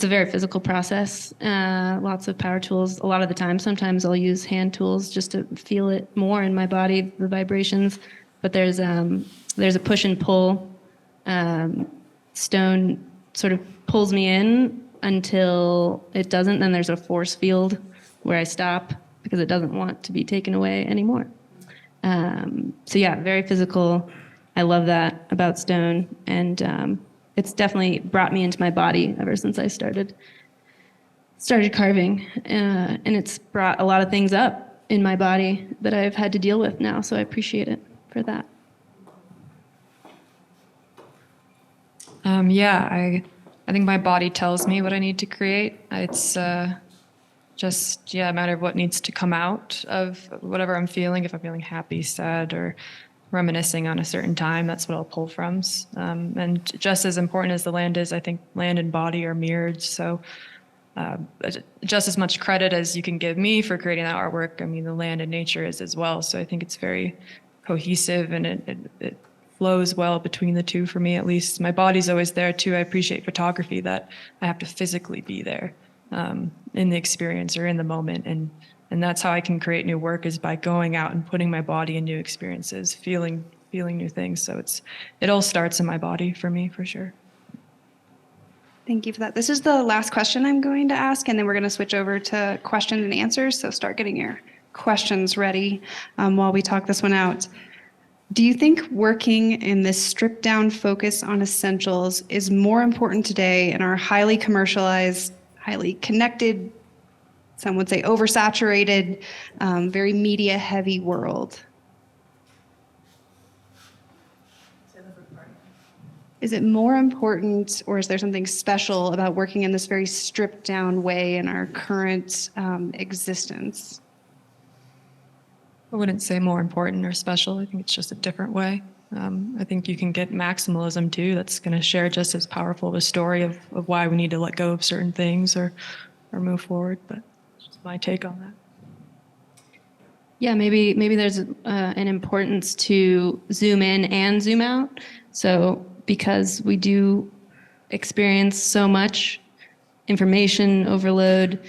a very physical process. Lots of power tools a lot of the time. Sometimes I'll use hand tools just to feel it more in my body, the vibrations. But there's a push and pull. Stone sort of pulls me in until it doesn't. Then there's a force field where I stop because it doesn't want to be taken away anymore. So yeah, very physical. I love that about stone. And it's definitely brought me into my body ever since I started carving, and it's brought a lot of things up in my body that I've had to deal with now. So I appreciate it for that. Yeah, I think my body tells me what I need to create. It's just, yeah, a matter of what needs to come out of whatever I'm feeling. If I'm feeling happy, sad, or reminiscing on a certain time, that's what I'll pull from. And just as important as the land is, I think land and body are mirrored. So just as much credit as you can give me for creating that artwork, I mean, the land and nature is as well. So I think it's very cohesive, and it flows well between the two for me, at least. My body's always there too. I appreciate photography that I have to physically be there in the experience or in the moment. And that's how I can create new work, is by going out and putting my body in new experiences, feeling new things. So it all starts in my body for me, for sure. Thank you for that. This is the last question I'm going to ask, and then we're going to switch over to questions and answers. So start getting your questions ready while we talk this one out. Do you think working in this stripped down focus on essentials is more important today in our highly commercialized, highly connected, some would say oversaturated, very media heavy world? Is it more important, or is there something special about working in this very stripped down way in our current existence? I wouldn't say more important or special. I think it's just a different way. I think you can get maximalism too. That's going to share just as powerful of a story of why we need to let go of certain things or move forward. But it's just my take on that. Yeah, maybe there's an importance to zoom in and zoom out. So because we do experience so much information overload,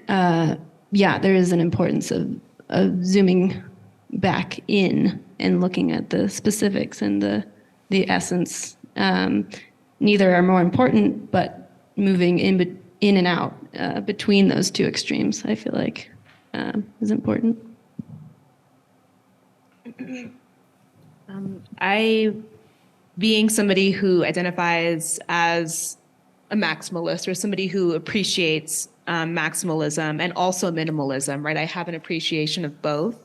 yeah, there is an importance of zooming back in and looking at the specifics and the essence. Neither are more important, but moving in and out between those two extremes, I feel like is important. Being somebody who identifies as a maximalist, or somebody who appreciates maximalism and also minimalism, right? I have an appreciation of both.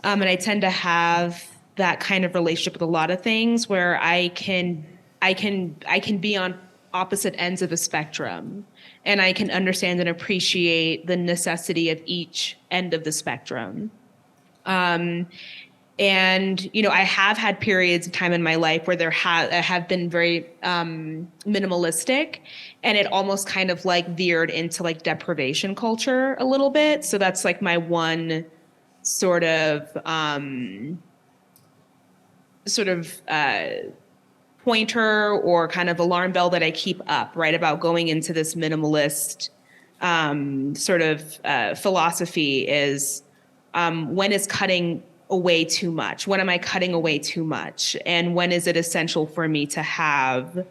And I tend to have that kind of relationship with a lot of things, where I can be on opposite ends of a spectrum, and I can understand and appreciate the necessity of each end of the spectrum. And, you know, I have had periods of time in my life where I have been very minimalistic, and it almost kind of like veered into like deprivation culture a little bit. So that's like my one sort of pointer or kind of alarm bell that I keep up, right, about going into this minimalist philosophy is when is cutting away too much? When am I cutting away too much? And when is it essential for me to have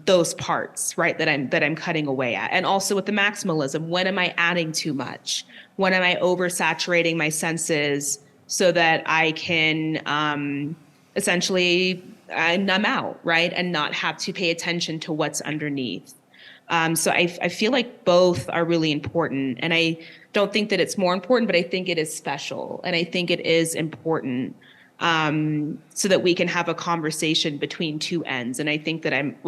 those parts, right, that I'm cutting away at? And also with the maximalism, when am I adding too much? When am I oversaturating my senses so that I can essentially numb out, right, and not have to pay attention to what's underneath? So I feel like both are really important, and I don't think that it's more important, but I think it is special, and I think it is important so that we can have a conversation between two ends. And I think that I'm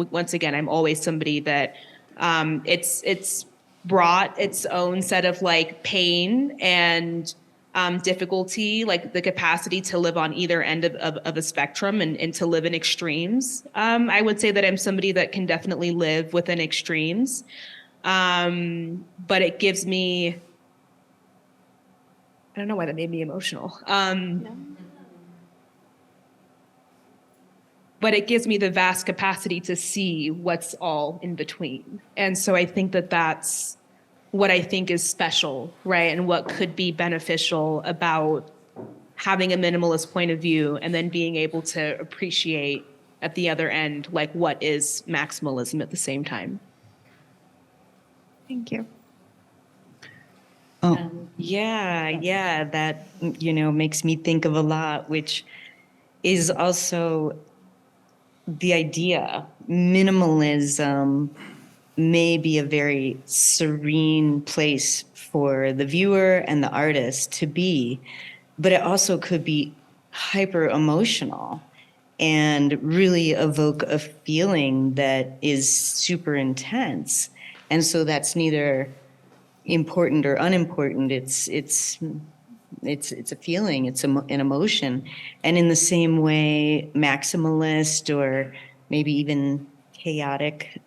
always somebody that it's brought its own set of like pain and difficulty, like the capacity to live on either end of a spectrum and to live in extremes. I would say that I'm somebody that can definitely live within extremes, but it gives me, I don't know why that made me emotional. But it gives me the vast capacity to see what's all in between. And so I think that that's what I think is special, right? And what could be beneficial about having a minimalist point of view and then being able to appreciate at the other end, like what is maximalism at the same time. Thank you. Yeah, that, you know, makes me think of a lot, which is also the idea, minimalism may be a very serene place for the viewer and the artist to be, but it also could be hyper emotional and really evoke a feeling that is super intense. And so that's neither important or unimportant. It's a feeling, it's an emotion. And in the same way, maximalist or maybe even chaotic,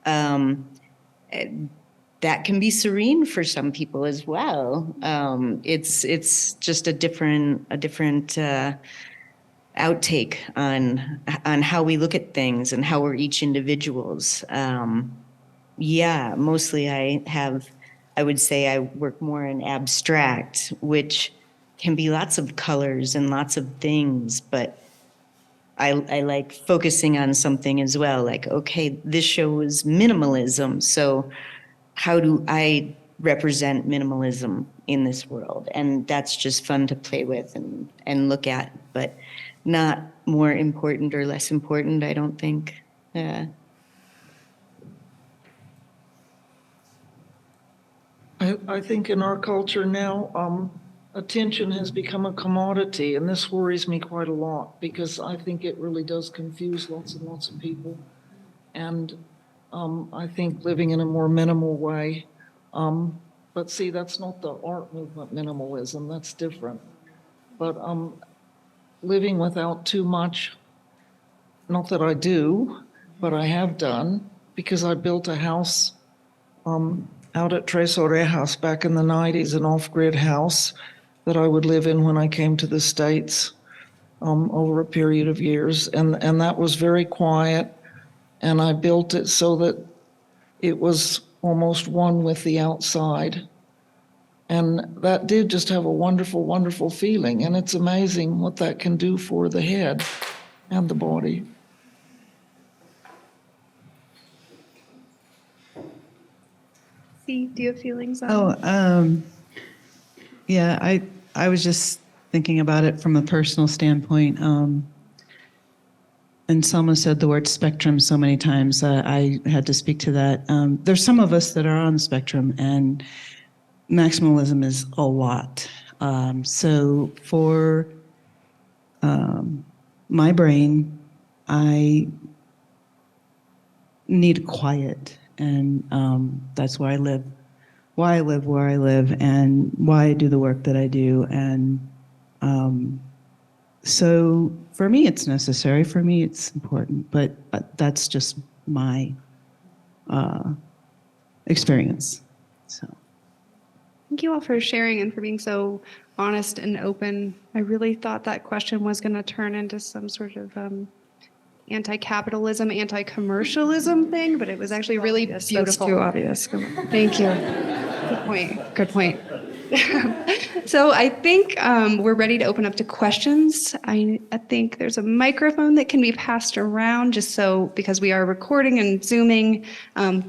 that can be serene for some people as well. It's just a different outtake on how we look at things and how we're each individuals. Yeah, mostly I would say I work more in abstract, which can be lots of colors and lots of things, but I like focusing on something as well. Like, okay, this show is minimalism, so how do I represent minimalism in this world? And that's just fun to play with and look at, but not more important or less important, I don't think. I think in our culture now, attention has become a commodity, and this worries me quite a lot because I think it really does confuse lots and lots of people. And I think living in a more minimal way, but see, that's not the art movement minimalism, that's different. But living without too much, not that I do, but I have done, because I built a house out at Tres Orejas back in the 90s, an off-grid house that I would live in when I came to the States over a period of years. And that was very quiet. And I built it so that it was almost one with the outside. And that did just have a wonderful, wonderful feeling. And it's amazing what that can do for the head and the body. See, do you have feelings on Yeah, I was just thinking about it from a personal standpoint. And Selma said the word spectrum so many times, I had to speak to that. There's some of us that are on the spectrum, and maximalism is a lot. So for my brain, I need quiet, and that's why I live where I live, and why I do the work that I do. And so for me, it's necessary. For me, it's important. But that's just my experience. So. Thank you all for sharing and for being so honest and open. I really thought that question was going to turn into some sort of anti-capitalism, anti-commercialism thing, but it was actually really beautiful. That's too obvious. Thank you. Good point. Good point. So I think we're ready to open up to questions. I think there's a microphone that can be passed around just so, because we are recording and Zooming,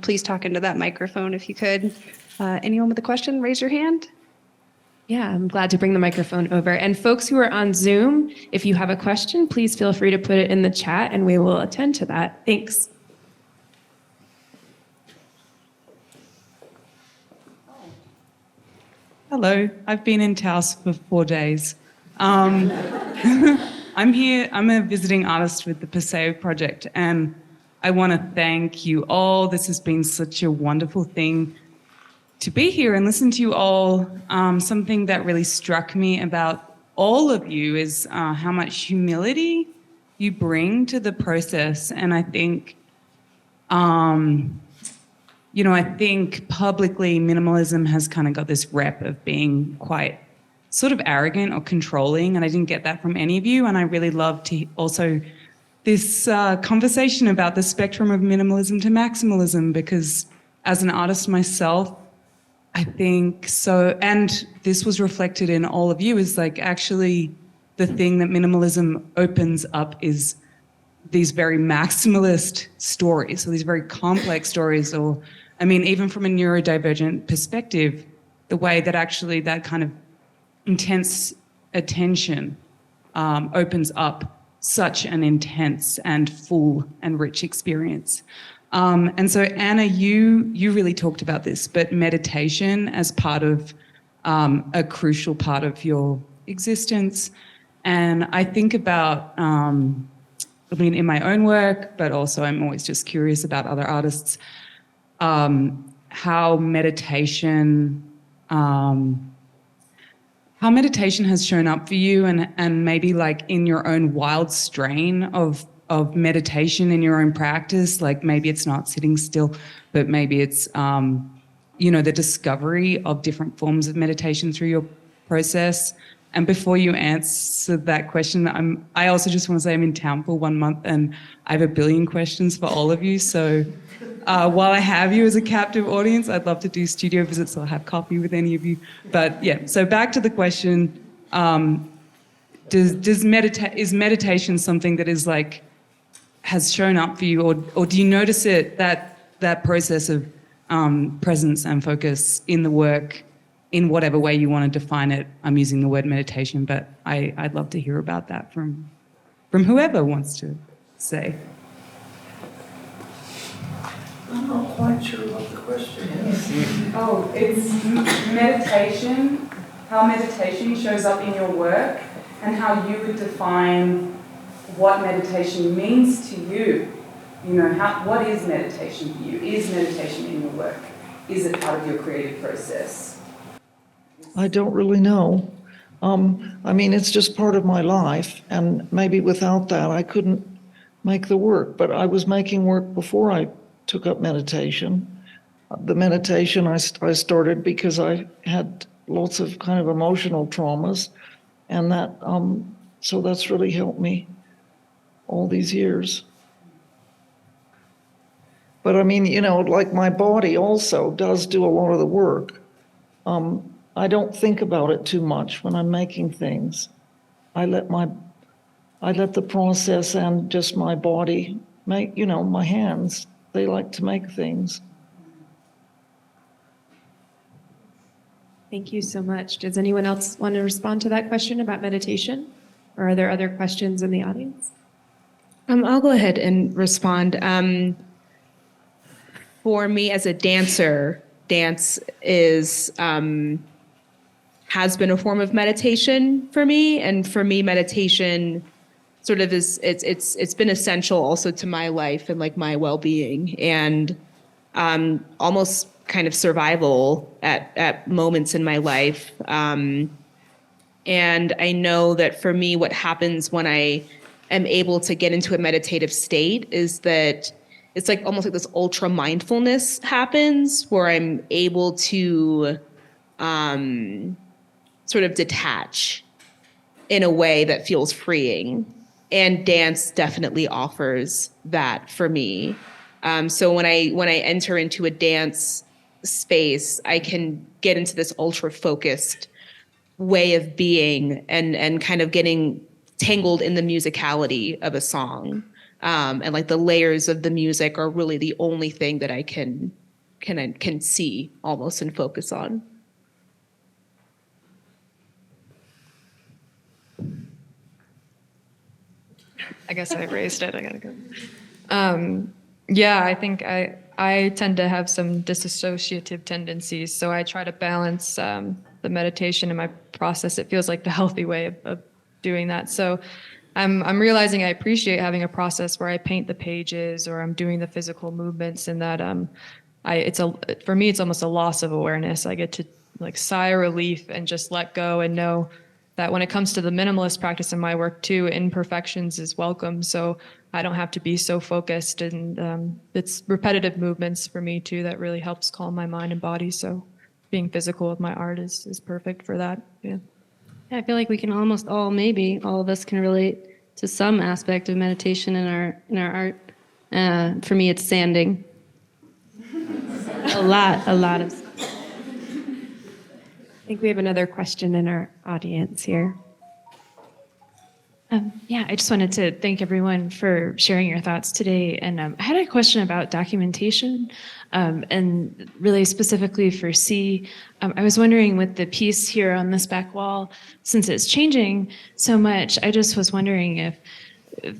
please talk into that microphone if you could. Anyone with a question, raise your hand. Yeah, I'm glad to bring the microphone over. And folks who are on Zoom, if you have a question, please feel free to put it in the chat and we will attend to that. Thanks. Hello, I've been in Taos for 4 days. I'm here, I'm a visiting artist with the Paseo Project, and I want to thank you all. This has been such a wonderful thing to be here and listen to you all. Something that really struck me about all of you is how much humility you bring to the process. And I think, I think publicly minimalism has kind of got this rep of being quite sort of arrogant or controlling, and I didn't get that from any of you. And I really love to also this conversation about the spectrum of minimalism to maximalism, because as an artist myself, I think so, and this was reflected in all of you, is like actually the thing that minimalism opens up is these very maximalist stories, so these very complex stories, or, I mean, even from a neurodivergent perspective, the way that actually that kind of intense attention opens up such an intense and full and rich experience. And so, Anna, you really talked about this, but meditation as part of a crucial part of your existence. And I think about, in my own work, but also I'm always just curious about other artists, how meditation has shown up for you, and maybe like in your own wild strain of meditation in your own practice. Like maybe it's not sitting still, but maybe it's the discovery of different forms of meditation through your process. And before you answer that question, I also just want to say I'm in town for 1 month and I have a billion questions for all of you. So while I have you as a captive audience, I'd love to do studio visits or have coffee with any of you. But yeah, so back to the question, is meditation something that is like, has shown up for you, or do you notice it, that process of presence and focus in the work, in whatever way you want to define it? I'm using the word meditation, but I'd love to hear about that from whoever wants to say. I'm not quite sure what the question is. Oh, it's meditation, how meditation shows up in your work, and how you would define what meditation means to you. What is meditation for you? Is meditation in your work? Is it part of your creative process? I don't really know. It's just part of my life, and maybe without that I couldn't make the work, but I was making work before I took up meditation. The meditation I started because I had lots of kind of emotional traumas, and so that's really helped me all these years. But like my body also does do a lot of the work. I don't think about it too much when I'm making things. I let the process and just my body make, my hands, they like to make things. Thank you so much. Does anyone else want to respond to that question about meditation? Or are there other questions in the audience? I'll go ahead and respond. For me as a dancer, dance has been a form of meditation for me, and for me, meditation sort of it's been essential also to my life and like my well-being, and almost kind of survival at moments in my life. And I know that for me, what happens when I am able to get into a meditative state is that it's like almost like this ultra mindfulness happens where I'm able to sort of detach in a way that feels freeing. And dance definitely offers that for me. So when I enter into a dance space, I can get into this ultra focused way of being and kind of getting tangled in the musicality of a song. And like the layers of the music are really the only thing that I can see almost and focus on. I guess I raised it. I gotta go. Yeah, I think I tend to have some disassociative tendencies, so I try to balance the meditation in my process. It feels like the healthy way of doing that. So I'm realizing I appreciate having a process where I paint the pages or I'm doing the physical movements, and that for me it's almost a loss of awareness. I get to like sigh a relief and just let go and know that when it comes to the minimalist practice in my work too, imperfections is welcome. So I don't have to be so focused, and it's repetitive movements for me too that really helps calm my mind and body. So being physical with my art is perfect for that. Yeah. I feel like we can almost maybe all of us can relate to some aspect of meditation in our art. For me, it's sanding. a lot of. I think we have another question in our audience here. I just wanted to thank everyone for sharing your thoughts today. And I had a question about documentation, and really specifically for C. I was wondering with the piece here on this back wall, since it's changing so much, I just was wondering if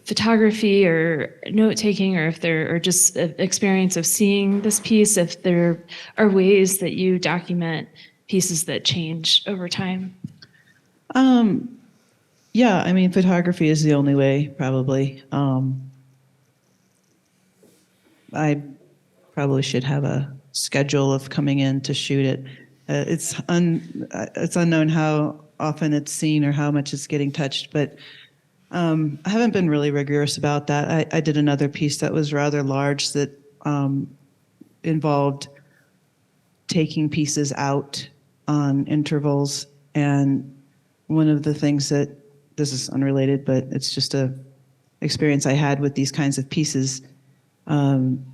photography or note taking, or if there or just an experience of seeing this piece, if there are ways that you document pieces that change over time. Yeah, I mean, photography is the only way, probably. I probably should have a schedule of coming in to shoot it. It's unknown how often it's seen or how much it's getting touched, but I haven't been really rigorous about that. I did another piece that was rather large that involved taking pieces out on intervals, and one of the things that, this is unrelated, but it's just a experience I had with these kinds of pieces.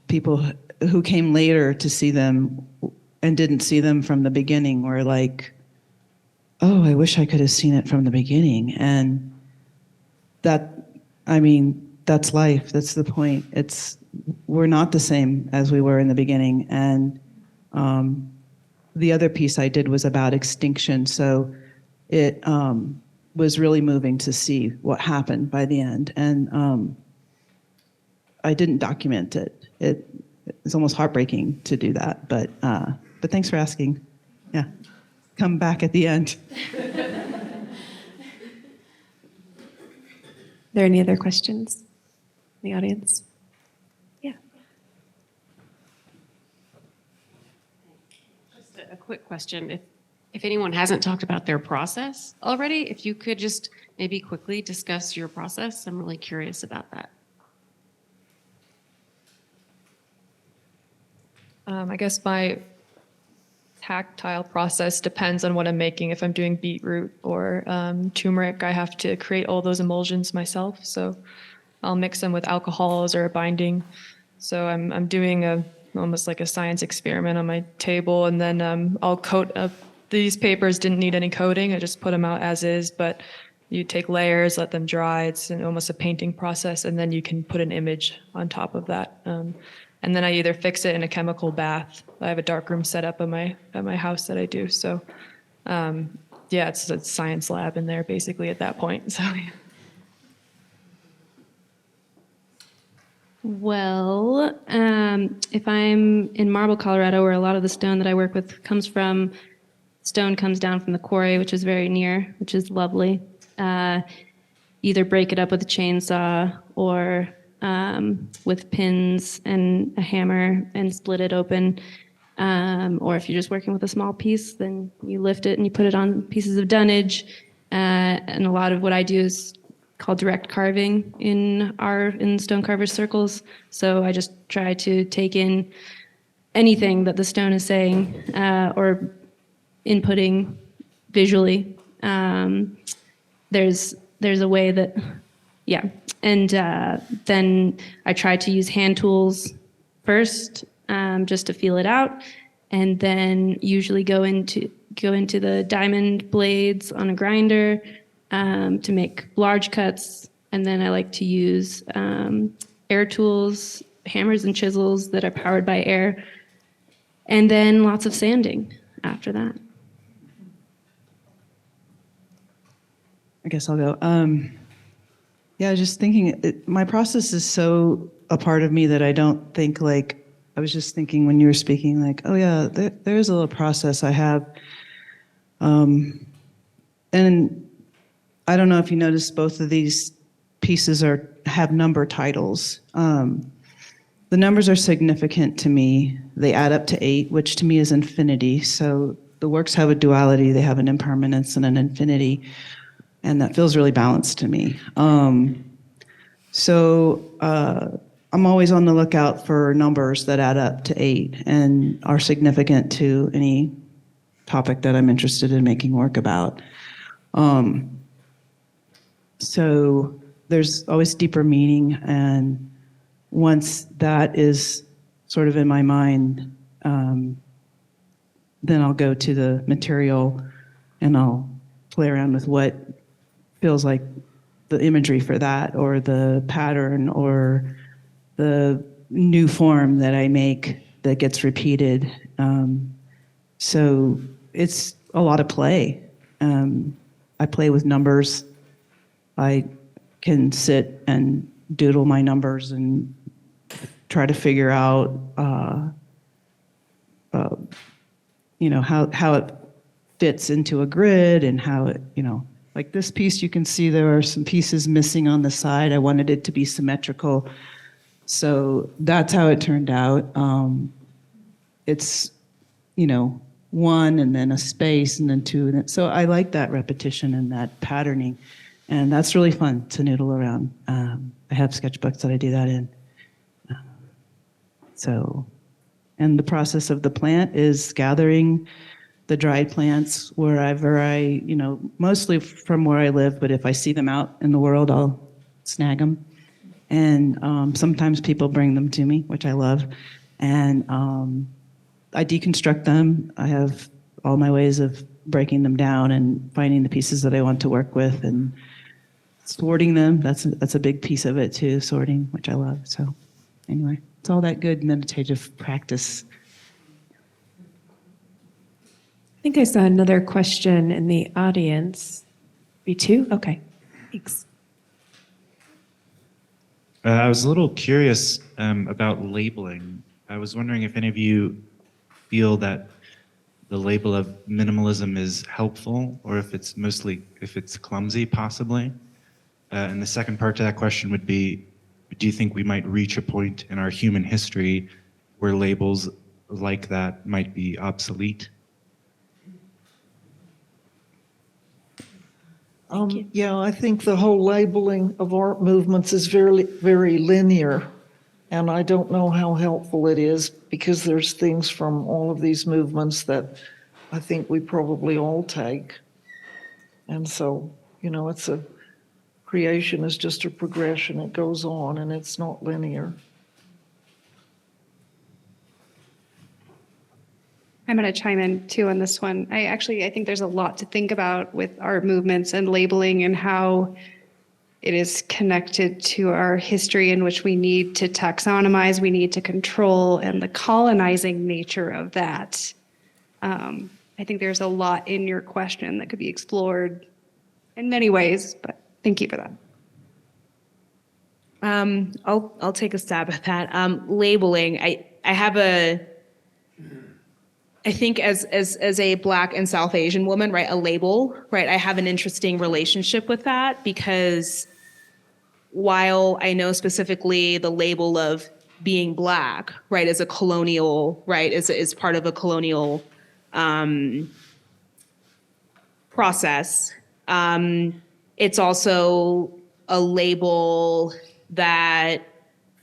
People who came later to see them and didn't see them from the beginning were like, oh, I wish I could have seen it from the beginning. And that, I mean, that's life. That's the point. We're not the same as we were in the beginning. And the other piece I did was about extinction. So it was really moving to see what happened by the end. And I didn't document it. It's almost heartbreaking to do that, but thanks for asking. Yeah, come back at the end. Are there any other questions in the audience? Yeah. Just a quick question. If anyone hasn't talked about their process already, if you could just maybe quickly discuss your process, I'm really curious about that. I guess my tactile process depends on what I'm making. If I'm doing beetroot or turmeric, I have to create all those emulsions myself. So I'll mix them with alcohols or a binding. So I'm doing almost like a science experiment on my table, and then I'll coat up. These papers didn't need any coating. I just put them out as is, but you take layers, let them dry. It's almost a painting process, and then you can put an image on top of that. And then I either fix it in a chemical bath. I have a darkroom set up at my house that I do. So, yeah, it's a science lab in there basically at that point. So, yeah. Well, if I'm in Marble, Colorado, where a lot of the stone that I work with comes from, stone comes down from the quarry, which is very near, which is lovely. Either break it up with a chainsaw or with pins and a hammer and split it open. Or if you're just working with a small piece, then you lift it and you put it on pieces of dunnage. And a lot of what I do is called direct carving in stone carvers circles. So I just try to take in anything that the stone is saying or inputting visually. There's a way that, yeah. And then I try to use hand tools first, just to feel it out, and then usually go into the diamond blades on a grinder to make large cuts. And then I like to use air tools, hammers and chisels that are powered by air, and then lots of sanding after that. I guess I'll go. Yeah, I was just thinking, my process is so a part of me that I don't think like, I was just thinking when you were speaking, like, oh yeah, there's a little process I have. And I don't know if you noticed, both of these pieces have number titles. The numbers are significant to me. They add up to 8, which to me is infinity. So the works have a duality. They have an impermanence and an infinity. And that feels really balanced to me. So I'm always on the lookout for numbers that add up to 8 and are significant to any topic that I'm interested in making work about. So there's always deeper meaning, and once that is sort of in my mind, then I'll go to the material and I'll play around with what feels like the imagery for that, or the pattern, or the new form that I make that gets repeated. So it's a lot of play. I play with numbers. I can sit and doodle my numbers and try to figure out, how it fits into a grid and how it, like this piece, you can see there are some pieces missing on the side. I wanted it to be symmetrical. So that's how it turned out. It's, one and then a space and then two. So I like that repetition and that patterning. And that's really fun to noodle around. I have sketchbooks that I do that in. And the process of the plant is gathering the dried plants wherever mostly from where I live, but if I see them out in the world, I'll snag them. And sometimes people bring them to me, which I love. And I deconstruct them. I have all my ways of breaking them down and finding the pieces that I want to work with and sorting them. That's a big piece of it too, sorting, which I love. So anyway, it's all that good meditative practice. I think I saw another question in the audience. B2? Okay, thanks. I was a little curious about labeling. I was wondering if any of you feel that the label of minimalism is helpful or if it's clumsy, possibly. And the second part to that question would be, do you think we might reach a point in our human history where labels like that might be obsolete? Yeah, I think the whole labeling of art movements is very, very linear. And I don't know how helpful it is because there's things from all of these movements that I think we probably all take. And so, creation is just a progression. It goes on and it's not linear. I'm going to chime in too on this one. I think there's a lot to think about with art movements and labeling and how it is connected to our history in which we need to taxonomize, we need to control, and the colonizing nature of that. I think there's a lot in your question that could be explored in many ways, but thank you for that. I'll take a stab at that. Labeling, I think as a Black and South Asian woman, right, a label, right, I have an interesting relationship with that because while I know specifically the label of being Black, right, is a colonial, right, is part of a colonial process, it's also a label that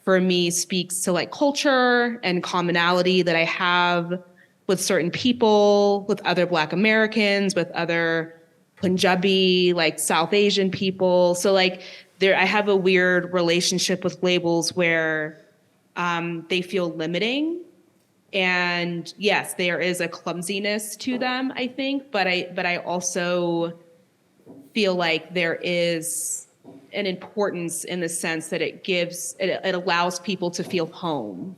for me speaks to like culture and commonality that I have with certain people, with other Black Americans, with other Punjabi, like South Asian people. So like I have a weird relationship with labels where they feel limiting. And yes, there is a clumsiness to them, I think, but I also feel like there is an importance in the sense that it allows people to feel home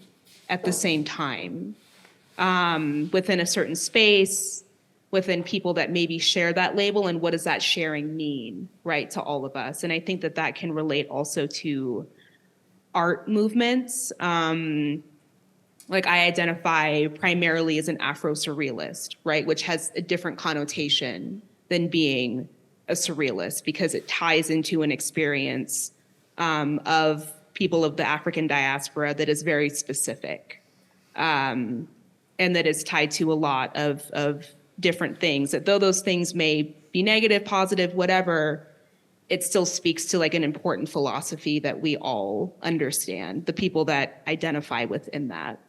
at the same time. Within a certain space, within people that maybe share that label, and what does that sharing mean, right, to all of us? And I think that can relate also to art movements. Like I identify primarily as an Afro-surrealist, right, which has a different connotation than being a surrealist because it ties into an experience of people of the African diaspora that is very specific. And that is tied to a lot of different things, that though those things may be negative, positive, whatever, it still speaks to like an important philosophy that we all understand, the people that identify within that.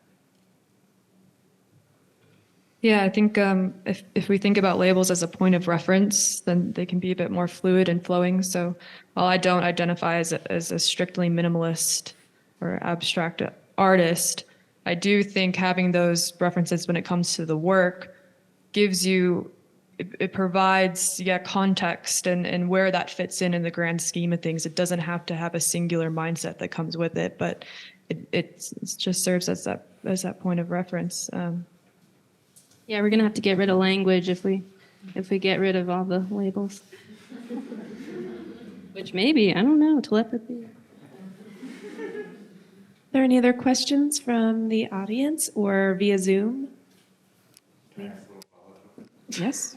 Yeah, I think if we think about labels as a point of reference, then they can be a bit more fluid and flowing. So while I don't identify as a strictly minimalist or abstract artist, I do think having those references when it comes to the work gives you, it provides context and where that fits in the grand scheme of things. It doesn't have to have a singular mindset that comes with it, but it just serves as that point of reference. Yeah, we're gonna have to get rid of language if we get rid of all the labels. Which maybe, I don't know, telepathy. Are there any other questions from the audience or via Zoom? Yes.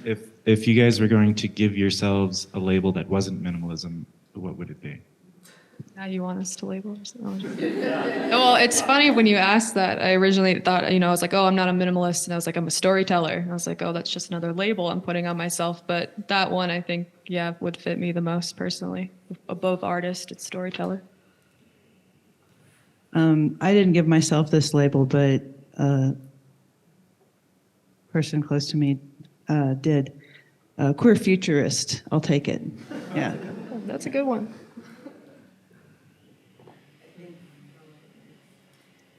If you guys were going to give yourselves a label that wasn't minimalism, what would it be? Now you want us to label ourselves? Well, it's funny when you asked that. I originally thought, I was like, oh, I'm not a minimalist. And I was like, I'm a storyteller. And I was like, oh, that's just another label I'm putting on myself. But that one, I think, yeah, would fit me the most personally. Above artist, it's storyteller. I didn't give myself this label, but a person close to me did. Queer futurist. I'll take it. Yeah. That's a good one.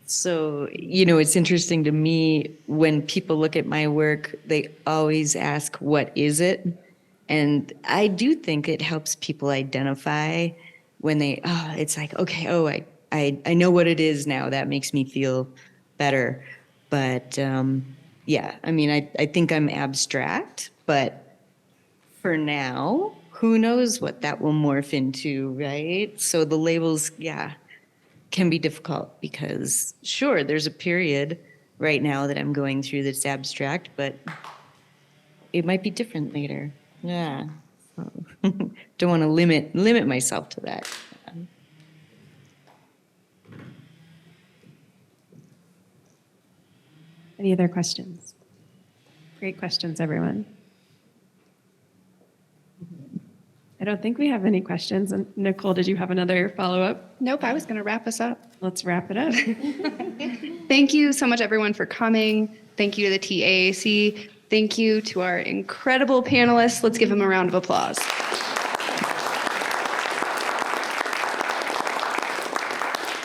So, it's interesting to me when people look at my work, they always ask, what is it? And I do think it helps people identify when it's like, okay, I know what it is now. That makes me feel better. But yeah, I think I'm abstract, but for now, who knows what that will morph into, right? So the labels, can be difficult because sure, there's a period right now that I'm going through that's abstract, but it might be different later. Yeah. So, don't want to limit myself to that. Any other questions? Great questions, everyone. I don't think we have any questions. And Nicole, did you have another follow-up? Nope, I was going to wrap us up. Let's wrap it up. Thank you so much, everyone, for coming. Thank you to the TAAC. Thank you to our incredible panelists. Let's give them a round of applause.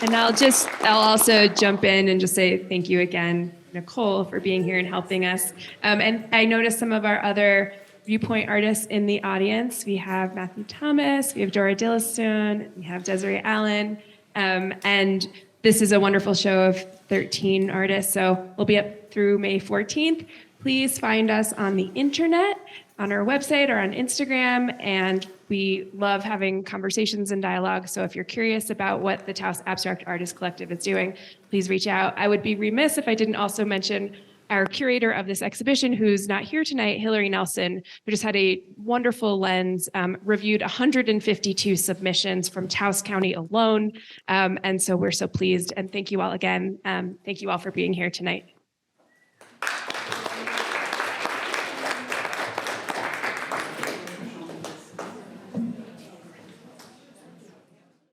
And I'll also jump in and just say thank you again, Nicole, for being here and helping us. And I noticed some of our other Viewpoint artists in the audience. We have Matthew Thomas, we have Dora Dillistone, we have Desiree Allen, and this is a wonderful show of 13 artists, so we'll be up through May 14th. Please find us on the internet, on our website or on Instagram, and we love having conversations and dialogue, so if you're curious about what the Taos Abstract Artist Collective is doing, please reach out. I would be remiss if I didn't also mention our curator of this exhibition, who's not here tonight, Hillary Nelson, who just had a wonderful lens, reviewed 152 submissions from Taos County alone. And so we're so pleased. And thank you all again. Thank you all for being here tonight.